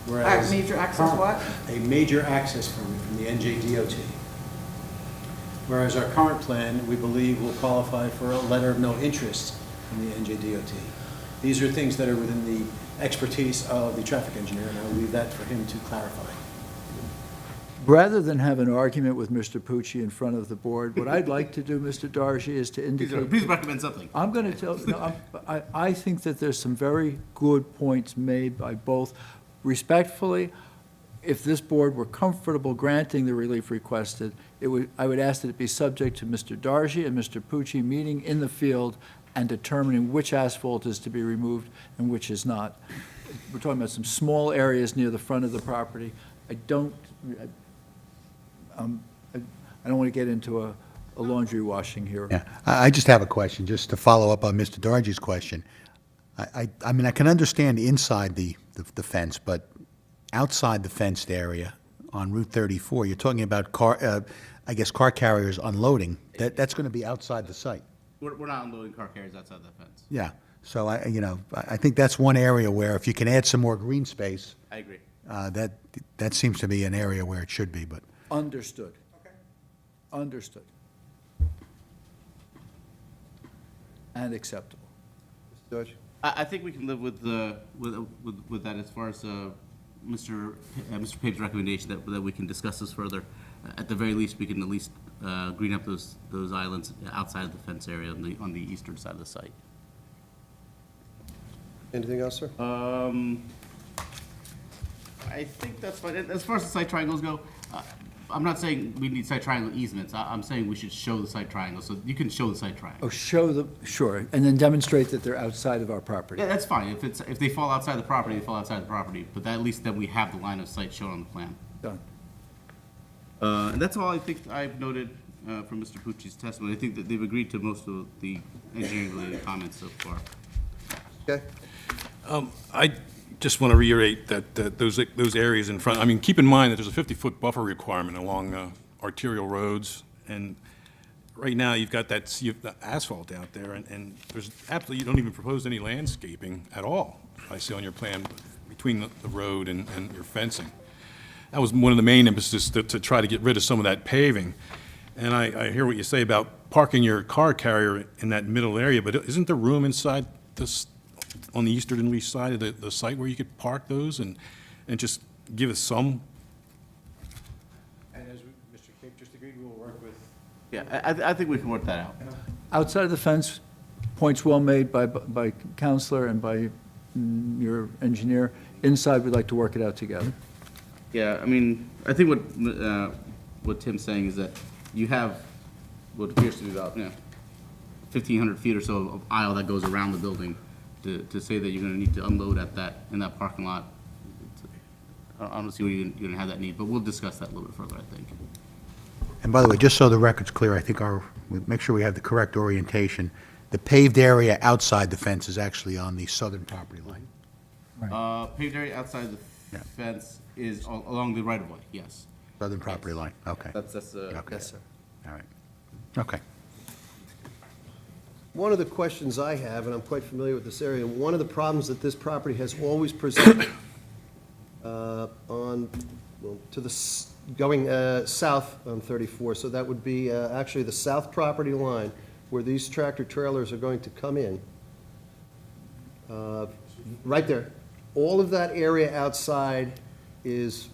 Whereas Major access what? a major access permit from the NJDOT. Whereas our current plan, we believe, will qualify for a letter of no interest from the NJDOT. These are things that are within the expertise of the traffic engineer, and I'll leave that for him to clarify. Rather than have an argument with Mr. Pucci in front of the board, what I'd like to do, Mr. Dargy, is to indicate. Please recommend something. I'm going to tell, no, I think that there's some very good points made by both. Respectfully, if this board were comfortable granting the relief requested, I would ask that it be subject to Mr. Dargy and Mr. Pucci meeting in the field and determining which asphalt is to be removed and which is not. We're talking about some small areas near the front of the property. I don't want to get into a laundry washing here. Yeah, I just have a question, just to follow up on Mr. Dargy's question. I mean, I can understand inside the fence, but outside the fenced area on Route 34, you're talking about car carriers unloading. That's going to be outside the site. We're not unloading car carriers outside the fence. Yeah, so I think that's one area where if you can add some more green space, I agree. that seems to be an area where it should be, but. Understood. Understood. And acceptable. Mr. Dodge? I think we can live with that as far as Mr. Pape's recommendation that we can discuss this further. At the very least, we can at least green up those islands outside of the fence area on the eastern side of the site. Anything else, sir? I think that's fine. As far as the site triangles go, I'm not saying we need site triangle easements. I'm saying we should show the site triangle, so you can show the site triangle. Oh, show them, sure, and then demonstrate that they're outside of our property. Yeah, that's fine. If they fall outside the property, they fall outside the property, but at least then we have the line of sight shown on the plan. Done. And that's all I think I've noted from Mr. Pucci's testimony. I think that they've agreed to most of the engineering-related comments so far. Okay. I just want to reiterate that those areas in front, I mean, keep in mind that there's a 50-foot buffer requirement along arterial roads, and right now you've got the asphalt out there, and there's absolutely, you don't even propose any landscaping at all, I see on your plan, between the road and your fencing. That was one of the main emphasis to try to get rid of some of that paving. And I hear what you say about parking your car carrier in that middle area, but isn't there room inside this, on the easterly side of the site where you could park those and just give us some? And as Mr. Cape just agreed, we'll work with. Yeah, I think we can work that out. Outside of the fence, points well made by Counselor and by your engineer. Inside, we'd like to work it out together. Yeah, I mean, I think what Tim's saying is that you have what appears to be about 1,500 feet or so of aisle that goes around the building. To say that you're going to need to unload in that parking lot, I don't see where you're going to have that need, but we'll discuss that a little bit further, I think. And by the way, just so the record's clear, I think we make sure we have the correct orientation. The paved area outside the fence is actually on the southern property line. Paved area outside the fence is along the right of way. Yes. Southern property line, okay. That's Okay. Yes, sir. All right. Okay. One of the questions I have, and I'm quite familiar with this area, and one of the problems that this property has always presented going south on 34, so that would be actually the south property line where these tractor trailers are going to come in. Right there. All of that area outside is,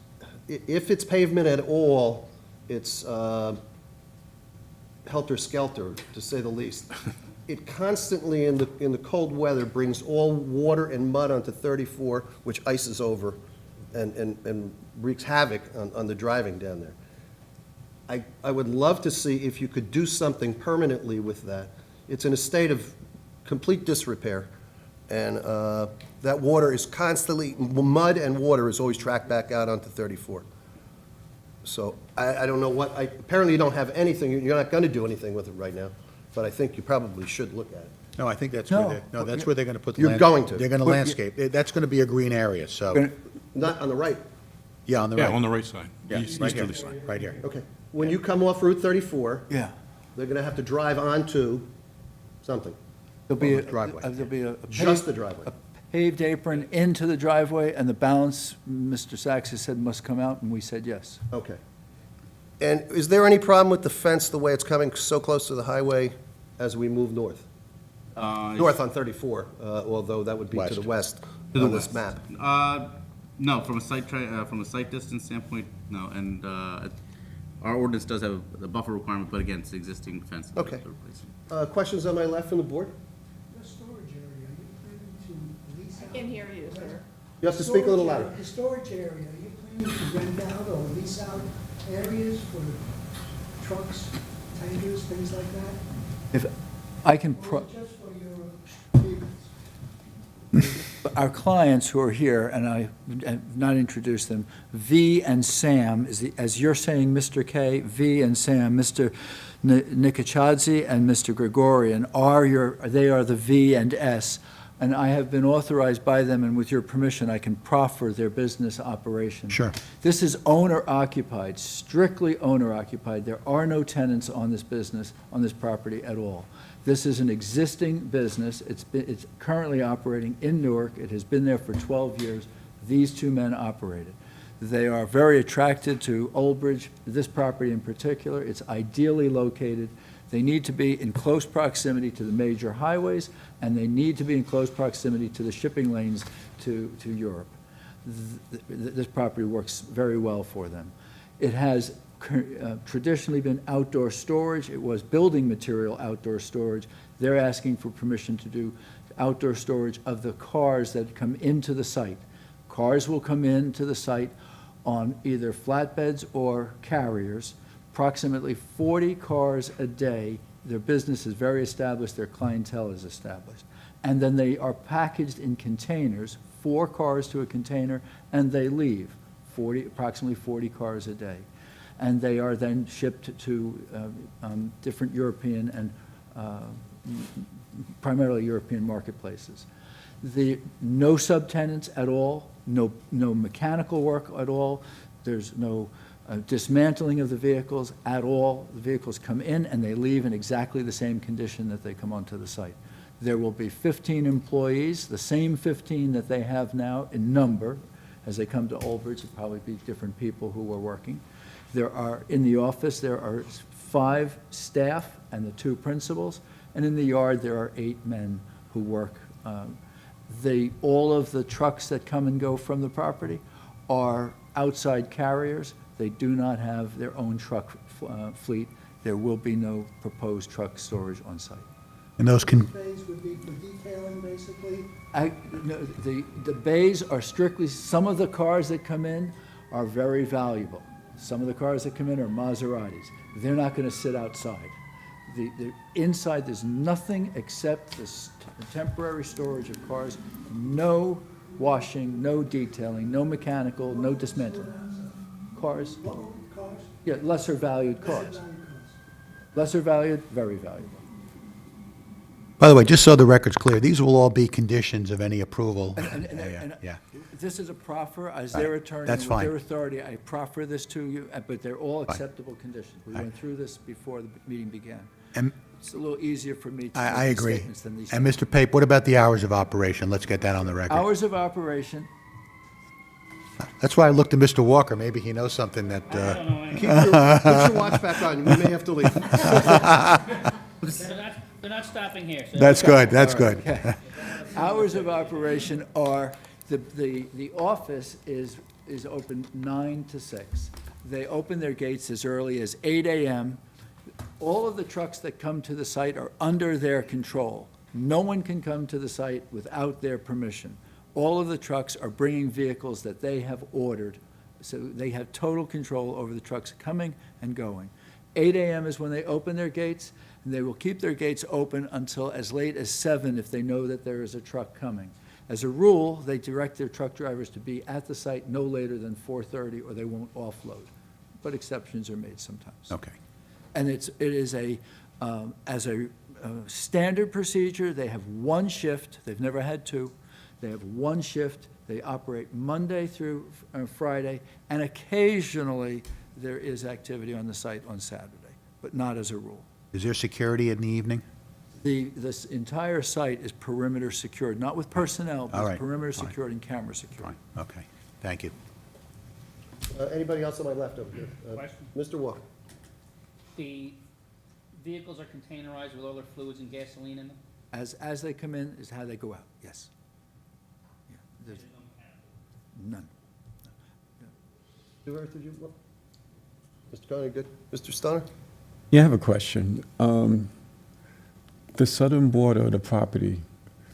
if it's pavement at all, it's helter-skelter, to say the least. it constantly, in the cold weather, brings all water and mud onto 34, which ices over and wreaks havoc on the driving down there. I would love to see if you could do something permanently with that. It's in a state of complete disrepair, and that water is constantly, mud and water is always tracked back out onto 34. So I don't know apparently you don't have anything, you're not going to do anything with it right now, but I think you probably should look at it. No, I think that's No. where that's where they're going to put the. You're going to. They're going to landscape. That's going to be a green area, so, Not on the right. yeah, on the Yeah, right. on the right side. Yeah, East- right easterly here, side. right here. Okay. When you come off Route 34, Yeah. they're going to have to drive onto something, There'll be, Oh, the driveway. there'll be a just the paved, driveway. a paved apron into the driveway, and the balance, Mr. Sachs has said must come out, and we said yes. Okay. And is there any problem with the fence, the way it's coming so close to the highway as we move north? North on 34, although that would be to the west To the on this west. map. No, from a site distance standpoint, no, and our ordinance does have a buffer requirement, but again, it's the existing fence. that we have Okay. to replace. Questions on my left from the board? The storage area, are you planning to lease out? I can hear you, sir. You have to speak a little louder. The storage area, are you planning to rent out or lease out areas for trucks, tankers, things like that? If I can, Or just for your vehicles? our clients who are here, and I have not introduced them, V and Sam, as you're saying, Mr. K, V and Sam, Mr. Nikachadze and Mr. Gregorian they are the V and S, and I have been authorized by them, and with your permission, I can proffer their business operation. Sure. This is owner-occupied, strictly owner-occupied. There are no tenants on this business, on this property at all. This is an existing business. It's currently operating in Newark. It has been there for 12 years. These two men operate it. They are very attracted to Old Bridge, this property in particular. It's ideally located. They need to be in close proximity to the major highways, and they need to be in close proximity to the shipping lanes to Europe. This property works very well for them. It has traditionally been outdoor storage. It was building material outdoor storage. They're asking for permission to do outdoor storage of the cars that come into the site. Cars will come into the site on either flatbeds or carriers, approximately 40 cars a day. Their business is very established, their clientele is established. And then they are packaged in containers, 4 cars to a container, and they leave, approximately 40 cars a day. And they are then shipped to different European and primarily European marketplaces. No subtenants at all, no mechanical work at all, there's no dismantling of the vehicles at all. The vehicles come in and they leave in exactly the same condition that they come onto the site. There will be 15 employees, the same 15 that they have now in number. As they come to Old Bridge, it'll probably be different people who are working. In the office, there are 5 staff and the 2 principals, and in the yard, there are 8 men who work. All of the trucks that come and go from the property are outside carriers. They do not have their own truck fleet. There will be no proposed truck storage on site. And those can, Bays would be for detailing, basically? No, the bays are strictly, some of the cars that come in are very valuable. Some of the cars that come in are Maseratis. They're not going to sit outside. The inside, there's nothing except this temporary storage of cars, no washing, no detailing, no mechanical, no dismantling. Cars, Local cars? yeah, lesser valued cars. Lesser valued, very valuable. by the way, just so the record's clear, these will all be conditions of any approval. And Yeah. this is a proffer, as their attorney, That's with fine. their authority, I proffer this to you, but they're all acceptable conditions. We went through this before the meeting began. And It's a little easier for me to I make agree. statements than these. And Mr. Pape, what about the hours of operation? Let's get that on the record. Hours of operation, That's why I looked at Mr. Walker. Maybe he knows something that, Put your watch back on, we may have to leave. They're not stopping here, so. that's good, that's good. hours of operation are, the office is open 9 to 6. They open their gates as early as 8 a.m. All of the trucks that come to the site are under their control. No one can come to the site without their permission. All of the trucks are bringing vehicles that they have ordered, so they have total control over the trucks coming and going. 8 a.m. is when they open their gates, and they will keep their gates open until as late as 7 if they know that there is a truck coming. As a rule, they direct their truck drivers to be at the site no later than 4:30, or they won't offload. But exceptions are made sometimes. Okay. And it is as a standard procedure, they have one shift, they've never had two. They have one shift, they operate Monday through Friday, and occasionally there is activity on the site on Saturday, but not as a rule. Is there security in the evening? This entire site is perimeter secured, not with personnel, All but right, perimeter fine. secured and camera secured. Fine, okay, thank you. Anybody else on my left over here? Question? Mr. Walker? The vehicles are containerized with all their fluids and gasoline in them? As they come in is how they go out, yes. Yeah, there's none. Stuart, did you, Mr. Conley, good? Mr. Stoner? Yeah, I have a question. The southern border of the property,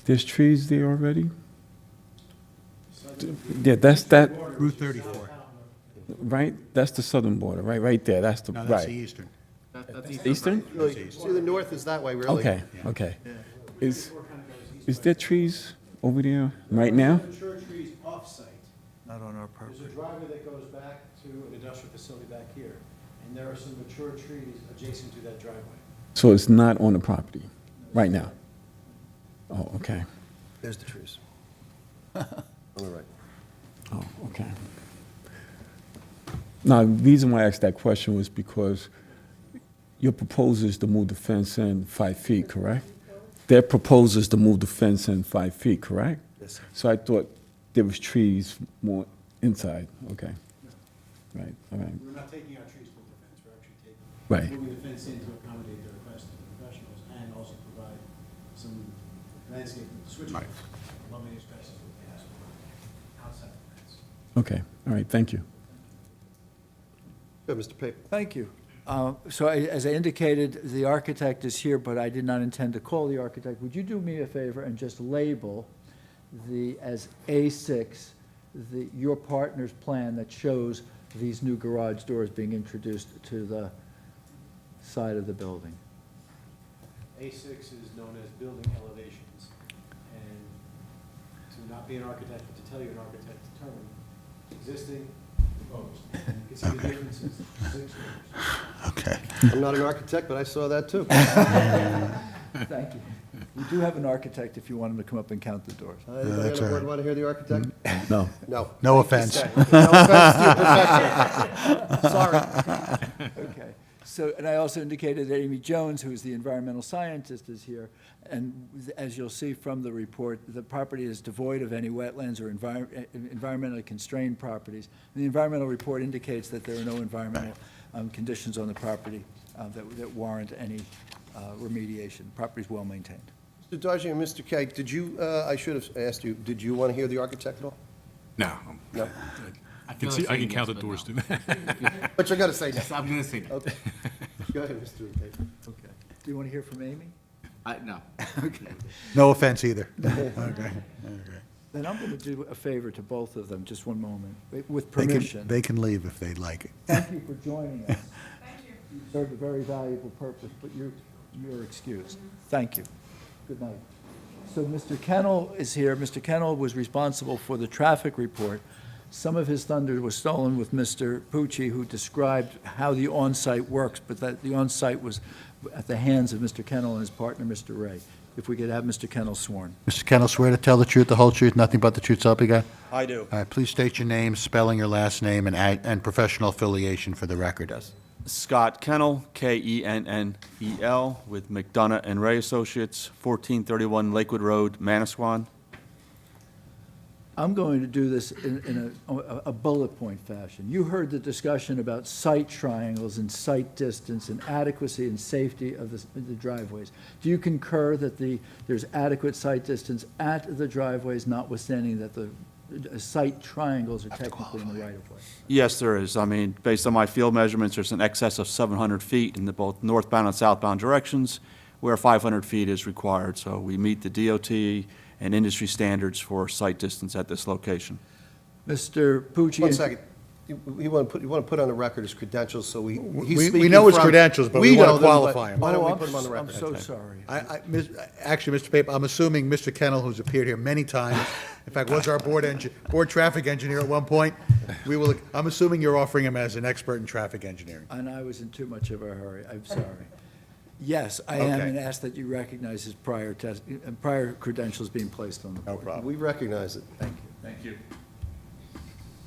there's trees there already? Yeah, that's that, Route 34. right? That's the southern border, right there, that's the, No, that's the right. eastern. Eastern? Really, see, the north is that way, really. Okay, okay. Is there trees over there right now? Mature trees off-site. Not on our There's property. a driveway that goes back to an industrial facility back here, and there are some mature trees adjacent to that driveway. So it's not on the property, right now? Oh, okay, There's the trees. On the right. oh, okay. Now, the reason why I asked that question was because your proposal is to move the fence in 5 feet, correct? Their proposal is to move the fence in 5 feet, correct? Yes, sir. So I thought there was trees more inside, okay. Right, all right, We're not taking our trees from the fence, we're actually taking, right, moving the fence in to accommodate the request of the professionals and also provide some landscape switch. Right. Lumbering spaces with gas outside the fence. okay, all right, thank you. Good, Mr. Pape. Thank you. So as I indicated, the architect is here, but I did not intend to call the architect. Would you do me a favor and just label as A6, your partner's plan that shows these new garage doors being introduced to the side of the building? A6 is known as building elevations, and to not be an architect, but to tell you an architect's term, existing, proposed. You can see the differences, 6 doors. Okay. I'm not an architect, but I saw that too. Thank you. We do have an architect if you want him to come up and count the doors. Anybody on that's the all board right. want to hear the architect? No. No. No offense. No offense to your profession. Sorry. Okay, so, and I also indicated that Amy Jones, who is the environmental scientist, is here. And as you'll see from the report, the property is devoid of any wetlands or environmentally constrained properties. And the environmental report indicates that there are no environmental conditions on the property that warrant any remediation. The property is well maintained. Mr. Dargy and Mr. Kay, did you, I should have asked you, did you want to hear the architect at all? No. No? I can see, I can count the doors too. But you're going to say no. I'm gonna say that. Okay. Go ahead, Mr. Pape. Okay. Do you want to hear from Amy? No. No offense either. Okay. Then I'm going to do a favor to both of them, just one moment, with They permission. they can leave if they'd like. Thank you for joining us. Thank you. You served a very valuable purpose, but you're excused. Thank you. Good night. So Mr. Kennel is here. Mr. Kennel was responsible for the traffic report. Some of his thunder was stolen with Mr. Pucci, who described how the on-site works, but that the on-site was at the hands of Mr. Kennel and his partner, Mr. Ray. If we could have Mr. Kennel sworn. Mr. Kennel, swear to tell the truth, the whole truth, nothing but the truth, so help you God? I do. All right, please state your name, spelling your last name, and professional affiliation for the record. Yes. Scott Kennel, Kennel, with McDonough and Ray Associates, 1431 Lakewood Road, Manasquan. I'm going to do this in a bullet point fashion. You heard the discussion about site triangles and site distance and adequacy and safety of the driveways. Do you concur that there's adequate site distance at the driveways, notwithstanding that the site triangles are technically in the right-of-way. Yes, there is. I mean, based on my field measurements, there's an excess of 700 feet in both northbound and southbound directions, where 500 feet is required. So we meet the DOT and industry standards for site distance at this location. Mr. Pucci. One second. You want to put on the record his credentials, so he's We speaking know his from- credentials, but we know wanna them, but qualify him. Why don't we Oh, put him on the record? I'm so sorry. Actually, Mr. Pape, I'm assuming Mr. Kennel, who's appeared here many times, in fact, was our board traffic engineer at one point, I'm assuming you're offering him as an expert in traffic engineering. And I was in too much of a hurry. I'm sorry. Yes, I am, Okay. and ask that you recognize his prior credentials being placed on the No board. problem. We recognize it. Thank you. Thank you.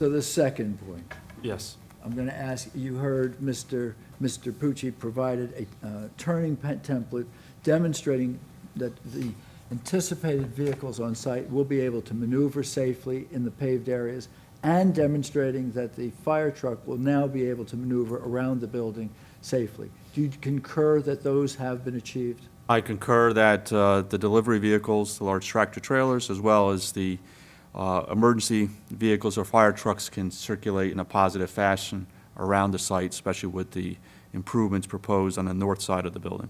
So the second point. Yes. I'm going to ask, you heard Mr. Pucci provided a turning template demonstrating that the anticipated vehicles on site will be able to maneuver safely in the paved areas, and demonstrating that the fire truck will now be able to maneuver around the building safely. Do you concur that those have been achieved? I concur that the delivery vehicles, the large tractor trailers, as well as the emergency vehicles or fire trucks can circulate in a positive fashion around the site, especially with the improvements proposed on the north side of the building.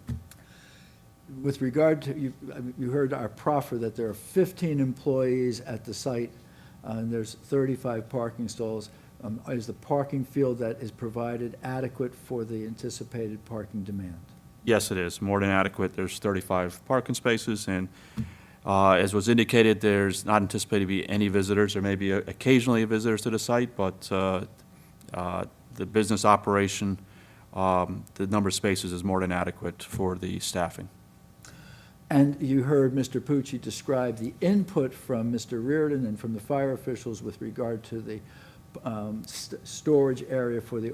With regard to, you heard our proffer that there are 15 employees at the site, and there's 35 parking stalls. Is the parking field that is provided adequate for the anticipated parking demand? Yes, it is, more than adequate. There's 35 parking spaces, and as was indicated, there's not anticipated to be any visitors. There may be occasionally visitors to the site, but the business operation, the number of spaces is more than adequate for the staffing. And you heard Mr. Pucci describe the input from Mr. Reardon and from the fire officials with regard to the storage area for the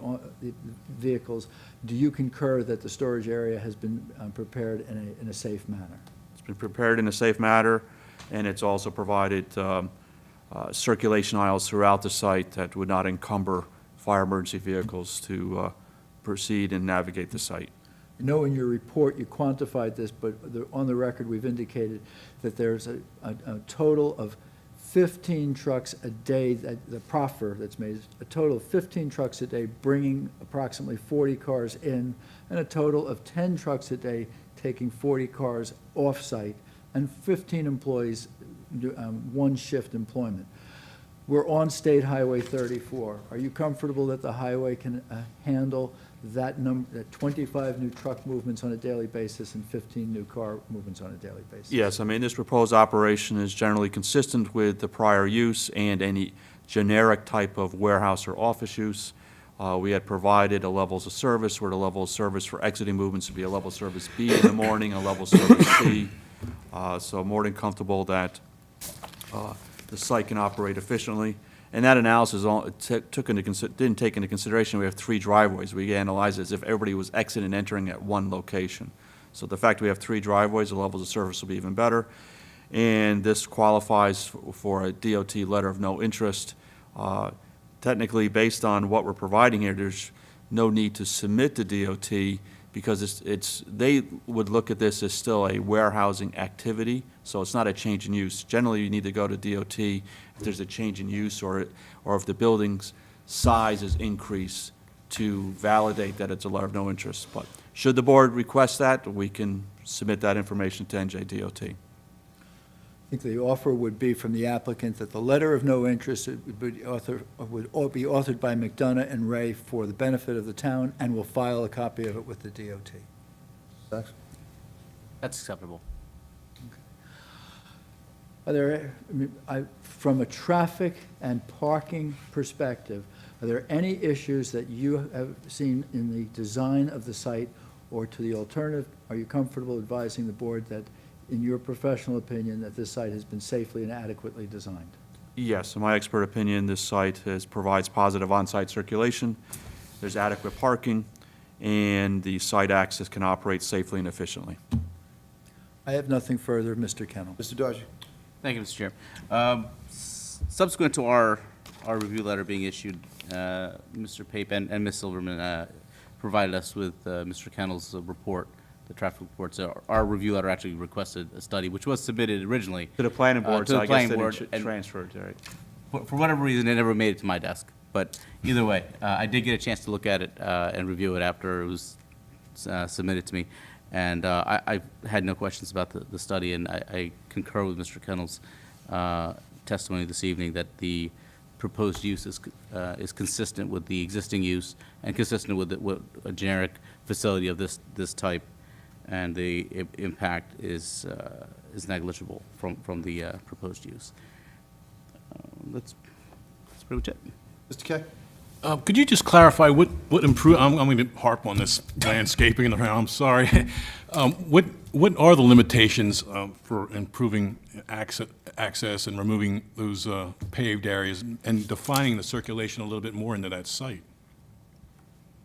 vehicles. Do you concur that the storage area has been prepared in a safe manner? It's been prepared in a safe manner, and it's also provided circulation aisles throughout the site that would not encumber fire emergency vehicles to proceed and navigate the site. I know in your report you quantified this, but on the record, we've indicated that there's a total of 15 trucks a day, that the proffer that's made is a total of 15 trucks a day, bringing approximately 40 cars in, and a total of 10 trucks a day taking 40 cars off-site, and 15 employees, one shift employment. We're on State Highway 34. Are you comfortable that the highway can handle that 25 new truck movements on a daily basis and 15 new car movements on a daily basis? Yes, I mean, this proposed operation is generally consistent with the prior use and any generic type of warehouse or office use. We had provided a levels of service where the level of service for exiting movements would be a level of service B in the morning, a level of service C. So more than comfortable that the site can operate efficiently. And that analysis didn't take into consideration we have 3 driveways. We analyzed it as if everybody was exiting and entering at one location. So the fact we have 3 driveways, the levels of service will be even better. And this qualifies for a DOT letter of no interest. Technically, based on what we're providing here, there's no need to submit to DOT because they would look at this as still a warehousing activity, so it's not a change in use. Generally, you need to go to DOT if there's a change in use or if the building's size is increased to validate that it's a letter of no interest. But should the board request that, we can submit that information to NJDOT. I think the offer would be from the applicant that the letter of no interest would be authored by McDonough and Ray for the benefit of the town, and will file a copy of it with the DOT. Thanks. That's acceptable. Are there, from a traffic and parking perspective, are there any issues that you have seen in the design of the site, or to the alternative, are you comfortable advising the board that, in your professional opinion, that this site has been safely and adequately designed? Yes, in my expert opinion, this site provides positive on-site circulation, there's adequate parking, and the site access can operate safely and efficiently. I have nothing further. Mr. Kennel. Mr. Dargy. Thank you, Mr. Chair. Subsequent to our review letter being issued, Mr. Pape and Ms. Silverman provided us with Mr. Kennel's report, the traffic report. So our review letter actually requested a study, which was submitted originally To the planning board, to so the I guess planning that board, it and transferred, right? for whatever reason, it never made it to my desk. But either way, I did get a chance to look at it and review it after it was submitted to me. And I had no questions about the study, and I concur with Mr. Kennel's testimony this evening that the proposed use is consistent with the existing use and consistent with a generic facility of this type, and the impact is negligible from the proposed use. That's pretty much it. Mr. Kay? Could you just clarify what improve, I'm going to harp on this landscaping in the round, I'm sorry. What are the limitations for improving access and removing those paved areas and defining the circulation a little bit more into that site?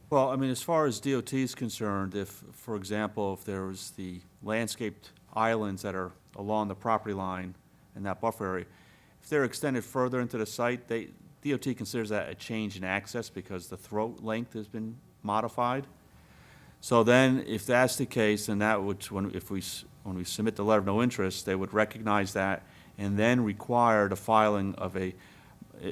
Well, I mean, as far as DOT is concerned, if, for example, if there was the landscaped islands that are along the property line in that buffer area, if they're extended further into the site, DOT considers that a change in access because the throat length has been modified. So then, if that's the case, then that would, when we submit the letter of no interest, they would recognize that and then require the filing of it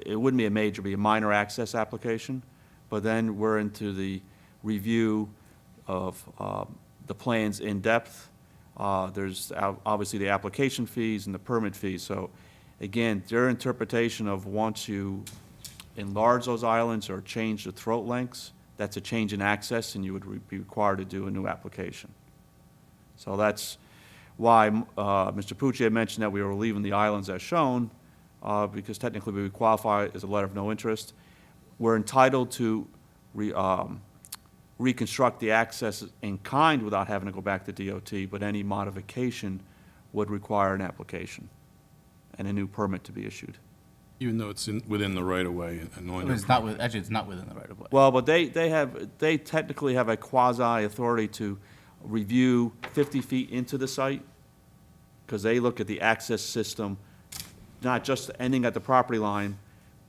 wouldn't be a major, it'd be a minor access application, but then we're into the review of the plans in depth. There's obviously the application fees and the permit fees. So again, their interpretation of once you enlarge those islands or change the throat lengths, that's a change in access, and you would be required to do a new application. So that's why Mr. Pucci had mentioned that we were leaving the islands as shown, because technically we would qualify as a letter of no interest. We're entitled to reconstruct the access in kind without having to go back to DOT, but any modification would require an application and a new permit to be issued. Even though it's within the right-of-way? It's not actually, it's not within the right of way. Well, but they technically have a quasi-authority to review 50 feet into the site, because they look at the access system, not just ending at the property line,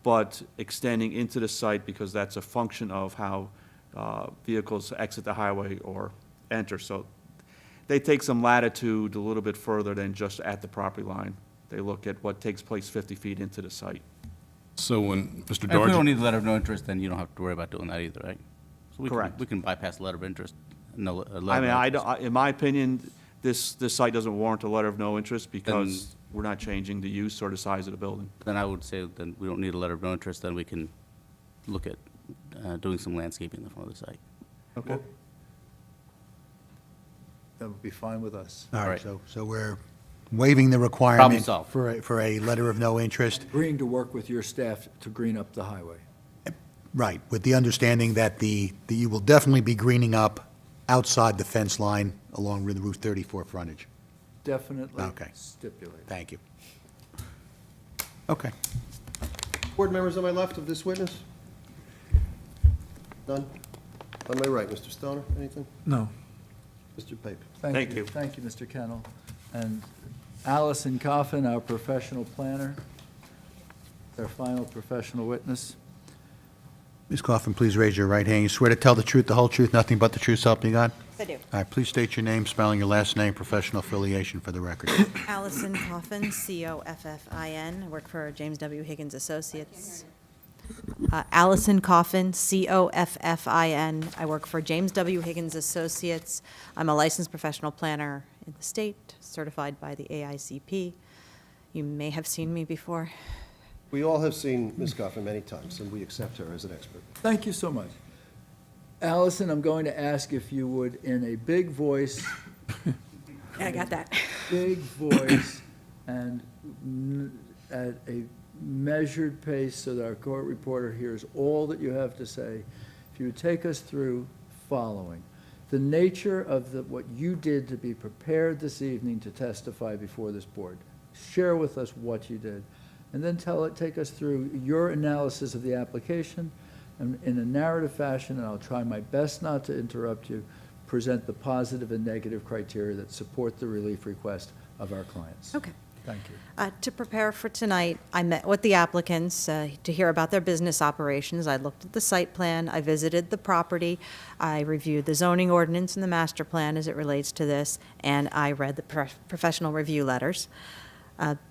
but extending into the site, because that's a function of how vehicles exit the highway or enter. So they take some latitude a little bit further than just at the property line. They look at what takes place 50 feet into the site. So when Mr. If we don't Dargy, need the letter of no interest, then you don't have to worry about doing that either, right? So Correct. We can bypass the letter of interest. No, I mean, in my opinion, this site doesn't warrant a letter of no interest because Then- we're not changing the use or the size of the building. Then I would say then we don't need a letter of no interest, then we can look at doing some landscaping in the front of the site. Okay. That would be fine with us. All right, Right. so we're waiving the requirement solved. for a letter of no interest. Agreeing to work with your staff to green up the highway. Right, with the understanding that that you will definitely be greening up outside the fence line along the Route 34 frontage. Definitely Okay. stipulate. Thank you. Okay. Board members on my left of this witness? None? On my right, Mr. Stoner, anything? No. Mr. Pape? Thank you. Thank you, Mr. Kennel. And Allison Coffin, our professional planner, our final professional witness. Ms. Coffin, please raise your right hand. You swear to tell the truth, the whole truth, nothing but the truth, so help you God? I do. All right, please state your name, spelling your last name, professional affiliation for the record. Allison Coffin, C-O-F-F-I-N. I work for James W. Higgins Associates. Allison Coffin, C-O-F-F-I-N. I work for James W. Higgins Associates. I'm a licensed professional planner in the state, certified by the AICP. You may have seen me before. We all have seen Ms. Coffin many times, and we accept her as an expert. Thank you so much. Allison, I'm going to ask if you would, in a big voice, I got that. big voice, and at a measured pace so that our court reporter hears all that you have to say, if you would take us through following. The nature of what you did to be prepared this evening to testify before this board. Share with us what you did. And then take us through your analysis of the application, and in a narrative fashion, and I'll try my best not to interrupt you, present the positive and negative criteria that support the relief request of our clients. Okay. Thank you. To prepare for tonight, I met with the applicants to hear about their business operations. I looked at the site plan, I visited the property, I reviewed the zoning ordinance and the master plan as it relates to this, and I read the professional review letters.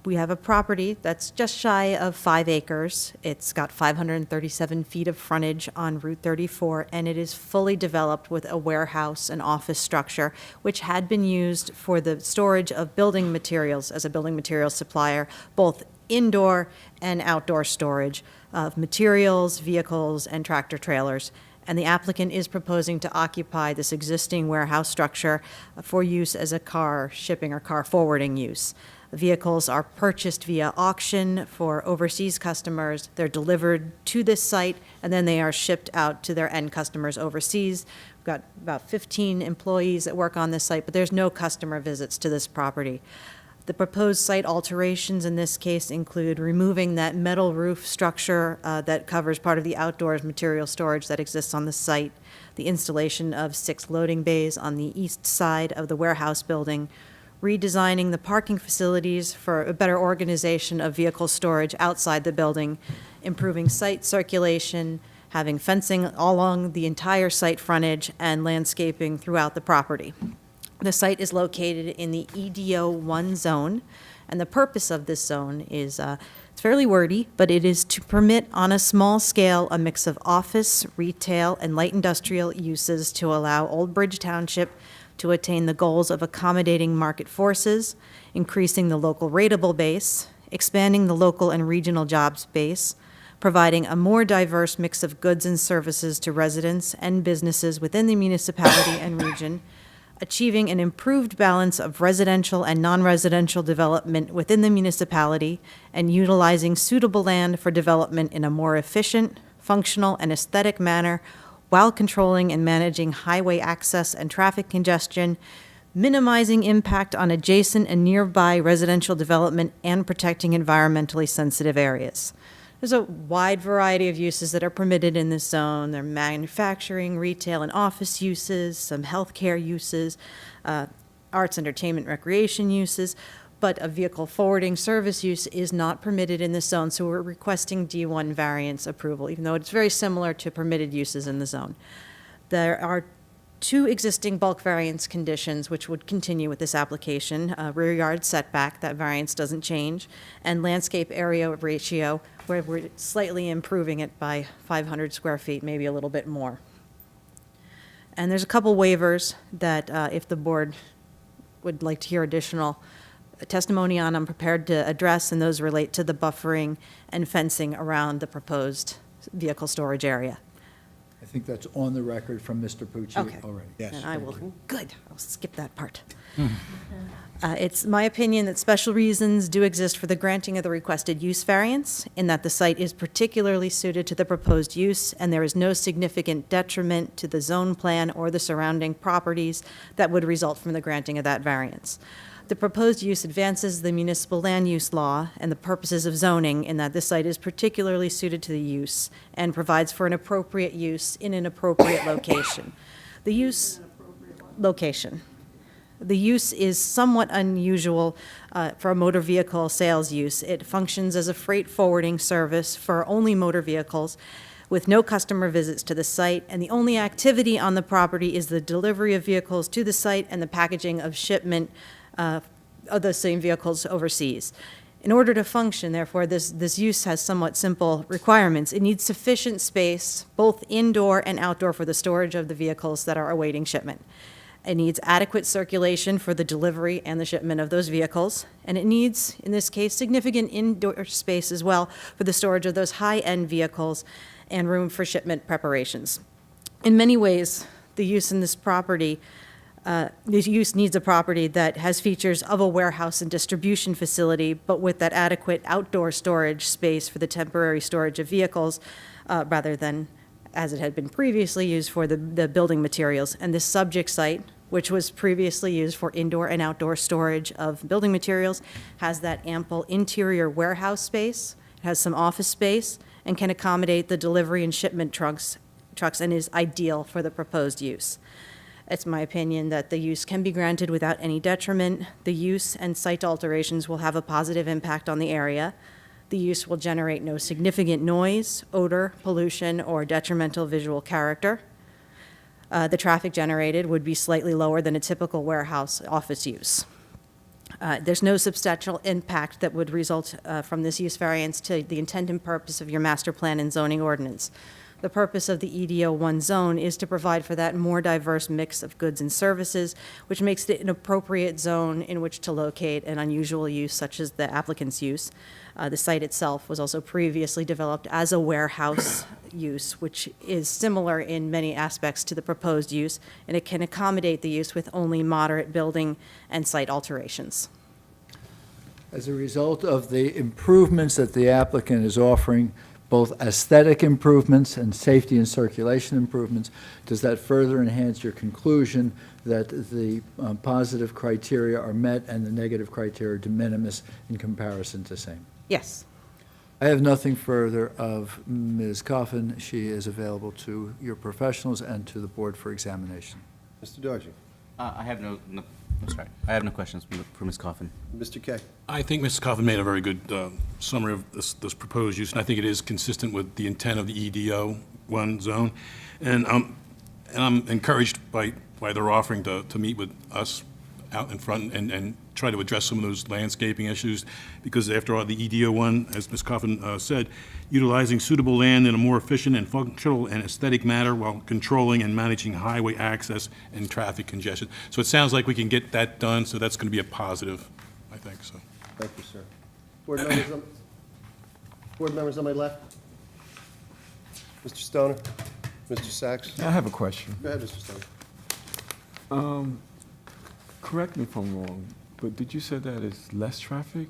We have a property that's just shy of 5 acres. It's got 537 feet of frontage on Route 34, and it is fully developed with a warehouse and office structure, which had been used for the storage of building materials as a building materials supplier, both indoor and outdoor storage of materials, vehicles, and tractor trailers. And the applicant is proposing to occupy this existing warehouse structure for use as a car shipping or car forwarding use. Vehicles are purchased via auction for overseas customers. They're delivered to this site, and then they are shipped out to their end customers overseas. We've got about 15 employees that work on this site, but there's no customer visits to this property. The proposed site alterations in this case include removing that metal roof structure that covers part of the outdoors material storage that exists on the site, the installation of 6 loading bays on the east side of the warehouse building, redesigning the parking facilities for a better organization of vehicle storage outside the building, improving site circulation, having fencing along the entire site frontage, and landscaping throughout the property. The site is located in the EDO 1 zone, and the purpose of this zone is, it's fairly wordy, but it is to permit on a small scale a mix of office, retail, and light industrial uses to allow Old Bridge Township to attain the goals of accommodating market forces, increasing the local rateable base, expanding the local and regional jobs base, providing a more diverse mix of goods and services to residents and businesses within the municipality and region, achieving an improved balance of residential and non-residential development within the municipality, and utilizing suitable land for development in a more efficient, functional, and aesthetic manner while controlling and managing highway access and traffic congestion, minimizing impact on adjacent and nearby residential development, and protecting environmentally sensitive areas. There's a wide variety of uses that are permitted in this zone. There are manufacturing, retail, and office uses, some healthcare uses, arts, entertainment, recreation uses, but a vehicle forwarding service use is not permitted in this zone, so we're requesting D1 variance approval, even though it's very similar to permitted uses in the zone. There are 2 existing bulk variance conditions which would continue with this application: rear yard setback, that variance doesn't change, and landscape area ratio, where we're slightly improving it by 500 square feet, maybe a little bit more. And there's a couple waivers that if the board would like to hear additional testimony on, I'm prepared to address, and those relate to the buffering and fencing around the proposed vehicle storage area. I think that's on the record from Mr. Pucci Okay. already. And I will, good, I'll skip that part. It's my opinion that special reasons do exist for the granting of the requested use variance, in that the site is particularly suited to the proposed use, and there is no significant detriment to the zone plan or the surrounding properties that would result from the granting of that variance. The proposed use advances the municipal land use law and the purposes of zoning, in that this site is particularly suited to the use and provides for an appropriate use in an appropriate location. The use location. The use is somewhat unusual for a motor vehicle sales use. It functions as a freight forwarding service for only motor vehicles, with no customer visits to the site, and the only activity on the property is the delivery of vehicles to the site and the packaging of shipment of those same vehicles overseas. In order to function, therefore, this use has somewhat simple requirements. It needs sufficient space, both indoor and outdoor, for the storage of the vehicles that are awaiting shipment. It needs adequate circulation for the delivery and the shipment of those vehicles, and it needs, in this case, significant indoor space as well for the storage of those high-end vehicles and room for shipment preparations. In many ways, the use in this property this use needs a property that has features of a warehouse and distribution facility, but with that adequate outdoor storage space for the temporary storage of vehicles, rather than as it had been previously used for the building materials. And this subject site, which was previously used for indoor and outdoor storage of building materials, has that ample interior warehouse space, it has some office space, and can accommodate the delivery and shipment trucks, and is ideal for the proposed use. It's my opinion that the use can be granted without any detriment. The use and site alterations will have a positive impact on the area. The use will generate no significant noise, odor, pollution, or detrimental visual character. The traffic generated would be slightly lower than a typical warehouse office use. There's no substantial impact that would result from this use variance to the intent and purpose of your master plan and zoning ordinance. The purpose of the EDO1 zone is to provide for that more diverse mix of goods and services, which makes it an appropriate zone in which to locate an unusual use such as the applicant's use. The site itself was also previously developed as a warehouse use, which is similar in many aspects to the proposed use, and it can accommodate the use with only moderate building and site alterations. As a result of the improvements that the applicant is offering, both aesthetic improvements and safety and circulation improvements, does that further enhance your conclusion that the positive criteria are met and the negative criteria are de minimis in comparison to same? Yes. I have nothing further of Ms. Coffin. She is available to your professionals and to the board for examination. Mr. Dargy. I have I'm sorry. I have no questions for Ms. Coffin. Mr. Kay. I think Mrs. Coffin made a very good summary of this proposed use, and I think it is consistent with the intent of the EDO1 zone. And I'm encouraged by their offering to meet with us out in front and try to address some of those landscaping issues, because after all, the EDO1, as Ms. Coffin said, utilizing suitable land in a more efficient and functional and aesthetic manner while controlling and managing highway access and traffic congestion. So it sounds like we can get that done, so that's going to be a positive, I think, so. Thank you, sir. Board members on my left? Mr. Stoner? Mr. Sachs? I have a question. Go ahead, Mr. Stoner. Correct me if I'm wrong, but did you say that it's less traffic?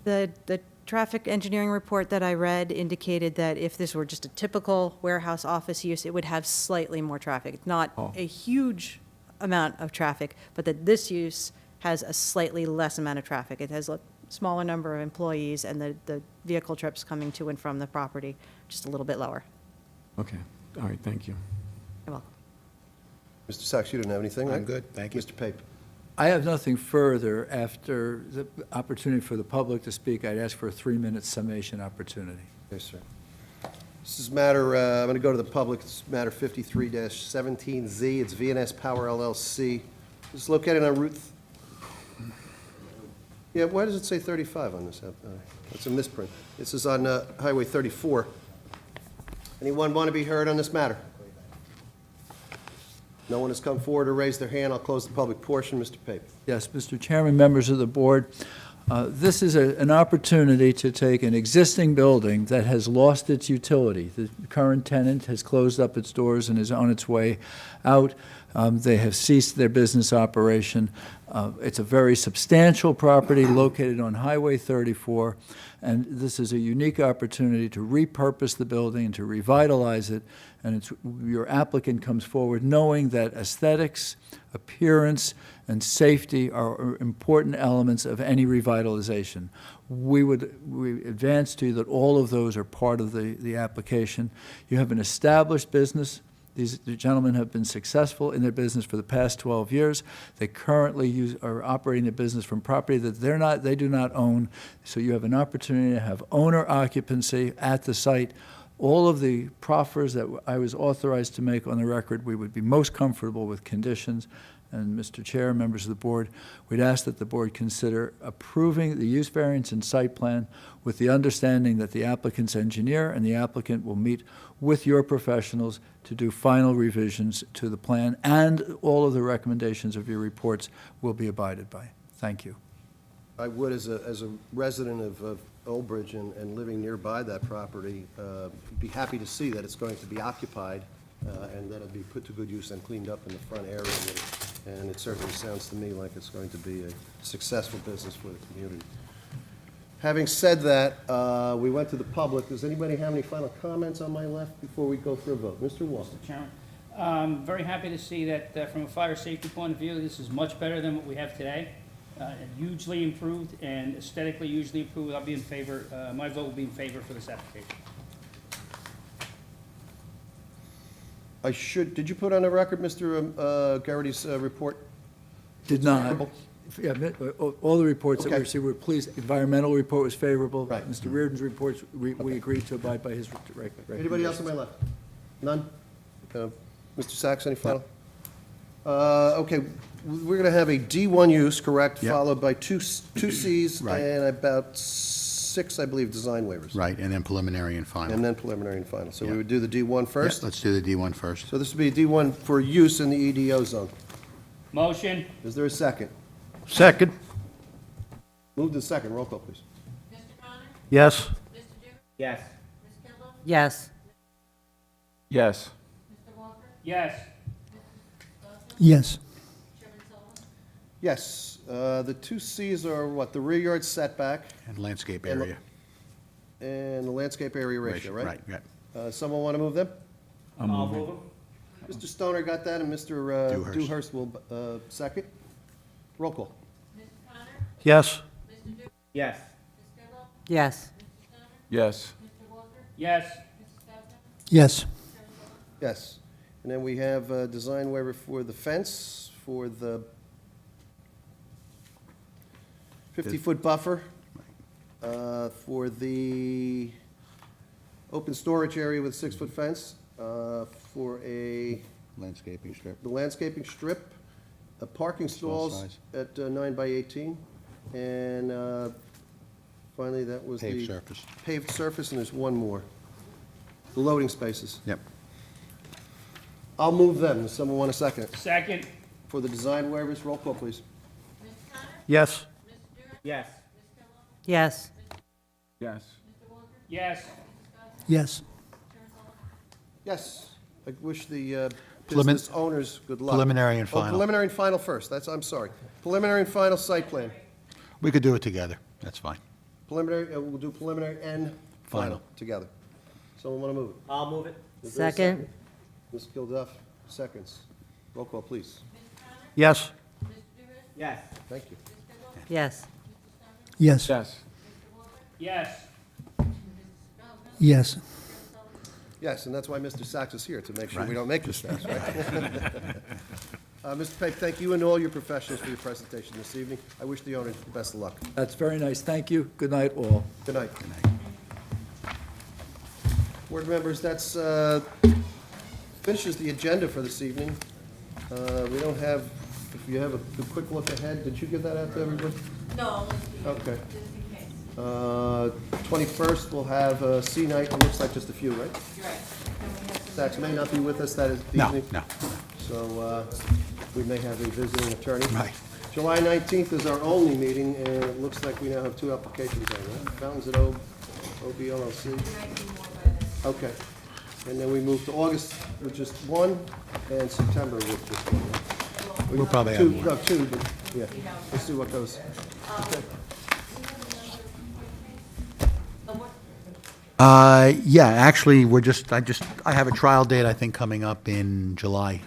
The traffic engineering report that I read indicated that if this were just a typical warehouse office use, it would have slightly more traffic. It's not a huge amount of traffic, but that this use has a slightly less amount of traffic. It has a smaller number of employees, and the vehicle trips coming to and from the property just a little bit lower. Okay, all right, thank you. You're welcome. Mr. Sachs, you didn't have anything, right? I'm good, thank you. Mr. Pape. I have nothing further. After the opportunity for the public to speak, I'd ask for a 3-minute summation opportunity. Yes, sir. This is matter, I'm going to go to the public. This is matter 53-17Z. It's VNS Power LLC. It's located on Route, yeah, why does it say 35 on this? That's a misprint. This is on Highway 34. Anyone want to be heard on this matter? No one has come forward or raised their hand. I'll close the public portion. Mr. Pape. Yes, Mr. Chairman, members of the board, this is an opportunity to take an existing building that has lost its utility. The current tenant has closed up its doors and is on its way out. They have ceased their business operation. It's a very substantial property located on Highway 34, and this is a unique opportunity to repurpose the building and to revitalize it. And your applicant comes forward knowing that aesthetics, appearance, and safety are important elements of any revitalization. We advance to you that all of those are part of the application. You have an established business. These gentlemen have been successful in their business for the past 12 years. They currently are operating their business from property that they do not own. So you have an opportunity to have owner occupancy at the site. All of the proffers that I was authorized to make on the record, we would be most comfortable with conditions. And Mr. Chair, members of the board, we'd ask that the board consider approving the use variance and site plan with the understanding that the applicant's engineer and the applicant will meet with your professionals to do final revisions to the plan, and all of the recommendations of your reports will be abided by. Thank you. I would, as a resident of Old Bridge and living nearby that property, be happy to see that it's going to be occupied and that it'll be put to good use and cleaned up in the front area. And it certainly sounds to me like it's going to be a successful business for the community. Having said that, we went to the public. Does anybody have any final comments on my left before we go for a vote? Mr. Wall. Mr. Chairman, very happy to see that from a fire safety point of view, this is much better than what we have today. Hugely improved and aesthetically hugely improved. I'll be in favor, my vote will be in favor for this application. Did you put on the record Mr. Garrity's report? Did not. Yeah, all the reports that we Okay. received were pleased. Environmental report was favorable. Right. Mr. Reardon's reports, we agreed to abide by his Anybody else on my left? None? Mr. Sachs, any final? Okay, we're going to have a D1 use, correct? Yep. Followed by two Cs Right. and about 6, I believe, design waivers. Right, and then preliminary and final. And then preliminary and final. So we Yeah. would do the D1 Yeah, first. let's do the D1 first. So this would be a D1 for use in the EDO zone. Motion. Is there a second? Second. Moved in second. Roll call, please. Mr. Connor? Yes. Mr. Dewey? Yes. Ms. Kendall? Yes. Yes. Mr. Walker? Yes. Yes. Chairman Sullivan? Yes, the two Cs are what? The rear yard setback And landscape And- area. and the landscape area ratio, right? Right, right. Someone want to move them? I'm I'll moving. move him. Mr. Stoner got that, and Mr. Dewhurst. Dewhurst will second. Roll call. Mr. Connor? Yes. Mr. Dewey? Yes. Ms. Kendall? Yes. Mr. Stoner? Yes. Mr. Walker? Yes. Mrs. Stoughton? Yes. Chairman Sullivan? Yes. And then we have a design waiver for the fence, for the 50-foot buffer, for the open storage area with 6-foot fence, for the Landscaping strip. landscaping strip, parking Stall stalls size. at 9 by 18, and finally, that was the... Paved surface. Paved surface, and there's one more. The loading spaces. Yep. I'll move them. Does someone want a second? Second. For the design waivers, roll call, please. Mr. Connor? Yes. Mr. Dewey? Yes. Ms. Kendall? Yes. Yes. Mr. Walker? Yes. Mrs. Stoughton? Yes. Chairman Sullivan? Yes. I wish the Prelimin- business owners good luck. Preliminary and Oh, final. preliminary and final first. I'm sorry. Preliminary and final site plan. We could do it together. That's fine. Preliminary, we'll do preliminary and final Final. together. Someone want to move it? I'll move it. Is there a Second. Ms. Kilduff, seconds. Roll call, please. Yes. Mr. Dewey? Yes. Thank you. Ms. Kendall? Yes. Mr. Stoner? Yes. Yes. Mr. Walker? Yes. Mrs. Stoughton? Yes. Chairman Sullivan? Yes, and that's why Mr. Sachs is here, to make sure we don't make mistakes, right? Mr. Pate, thank you and all your professionals for your presentation this evening. I wish the owners the best of luck. That's very nice. Thank you. Good night, all. Good night. Board members, that's, finishes the agenda for this evening. We don't have, if you have a quick look ahead, did you give that out to everybody? No, Okay. just in case. 21st, we'll have a C night, it looks like just a few, right? You're right. Then we have some- Sachs may not be with us that No, evening. no. So we may have a visiting attorney. Right. July 19th is our only meeting, and it looks like we now have two applications on, right? Fountains at OBLLC. There might be more by then. Okay. And then we move to August with just one, and September with just one. right? We'll probably have Two- more. No, two, but, yeah. Let's see what goes. Okay. Yeah, actually, I have a trial date, I think, coming up in July,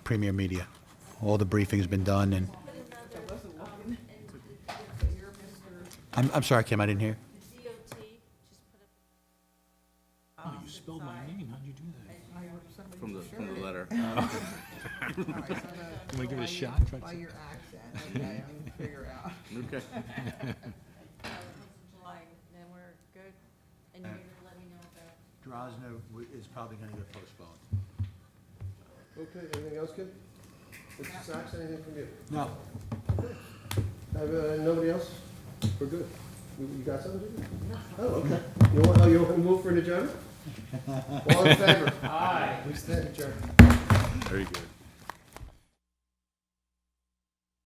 Premier Media. All the briefing's been done, and... I'm sorry, Kim, I didn't hear. You spelled my name, how'd you do that? From the letter. You wanna give it a shot? Try to- By your accent, okay, I can figure out. Okay. July, then we're good, and you're gonna let me know about. Drosna is probably going to get postponed. Okay, anything else, Kim? Mr. Sachs, anything from you? No. Nobody else? We're good. You got something to do? Oh, okay. You want to move for an adjournment? All in favor? Aye. We stand adjourned. Very good.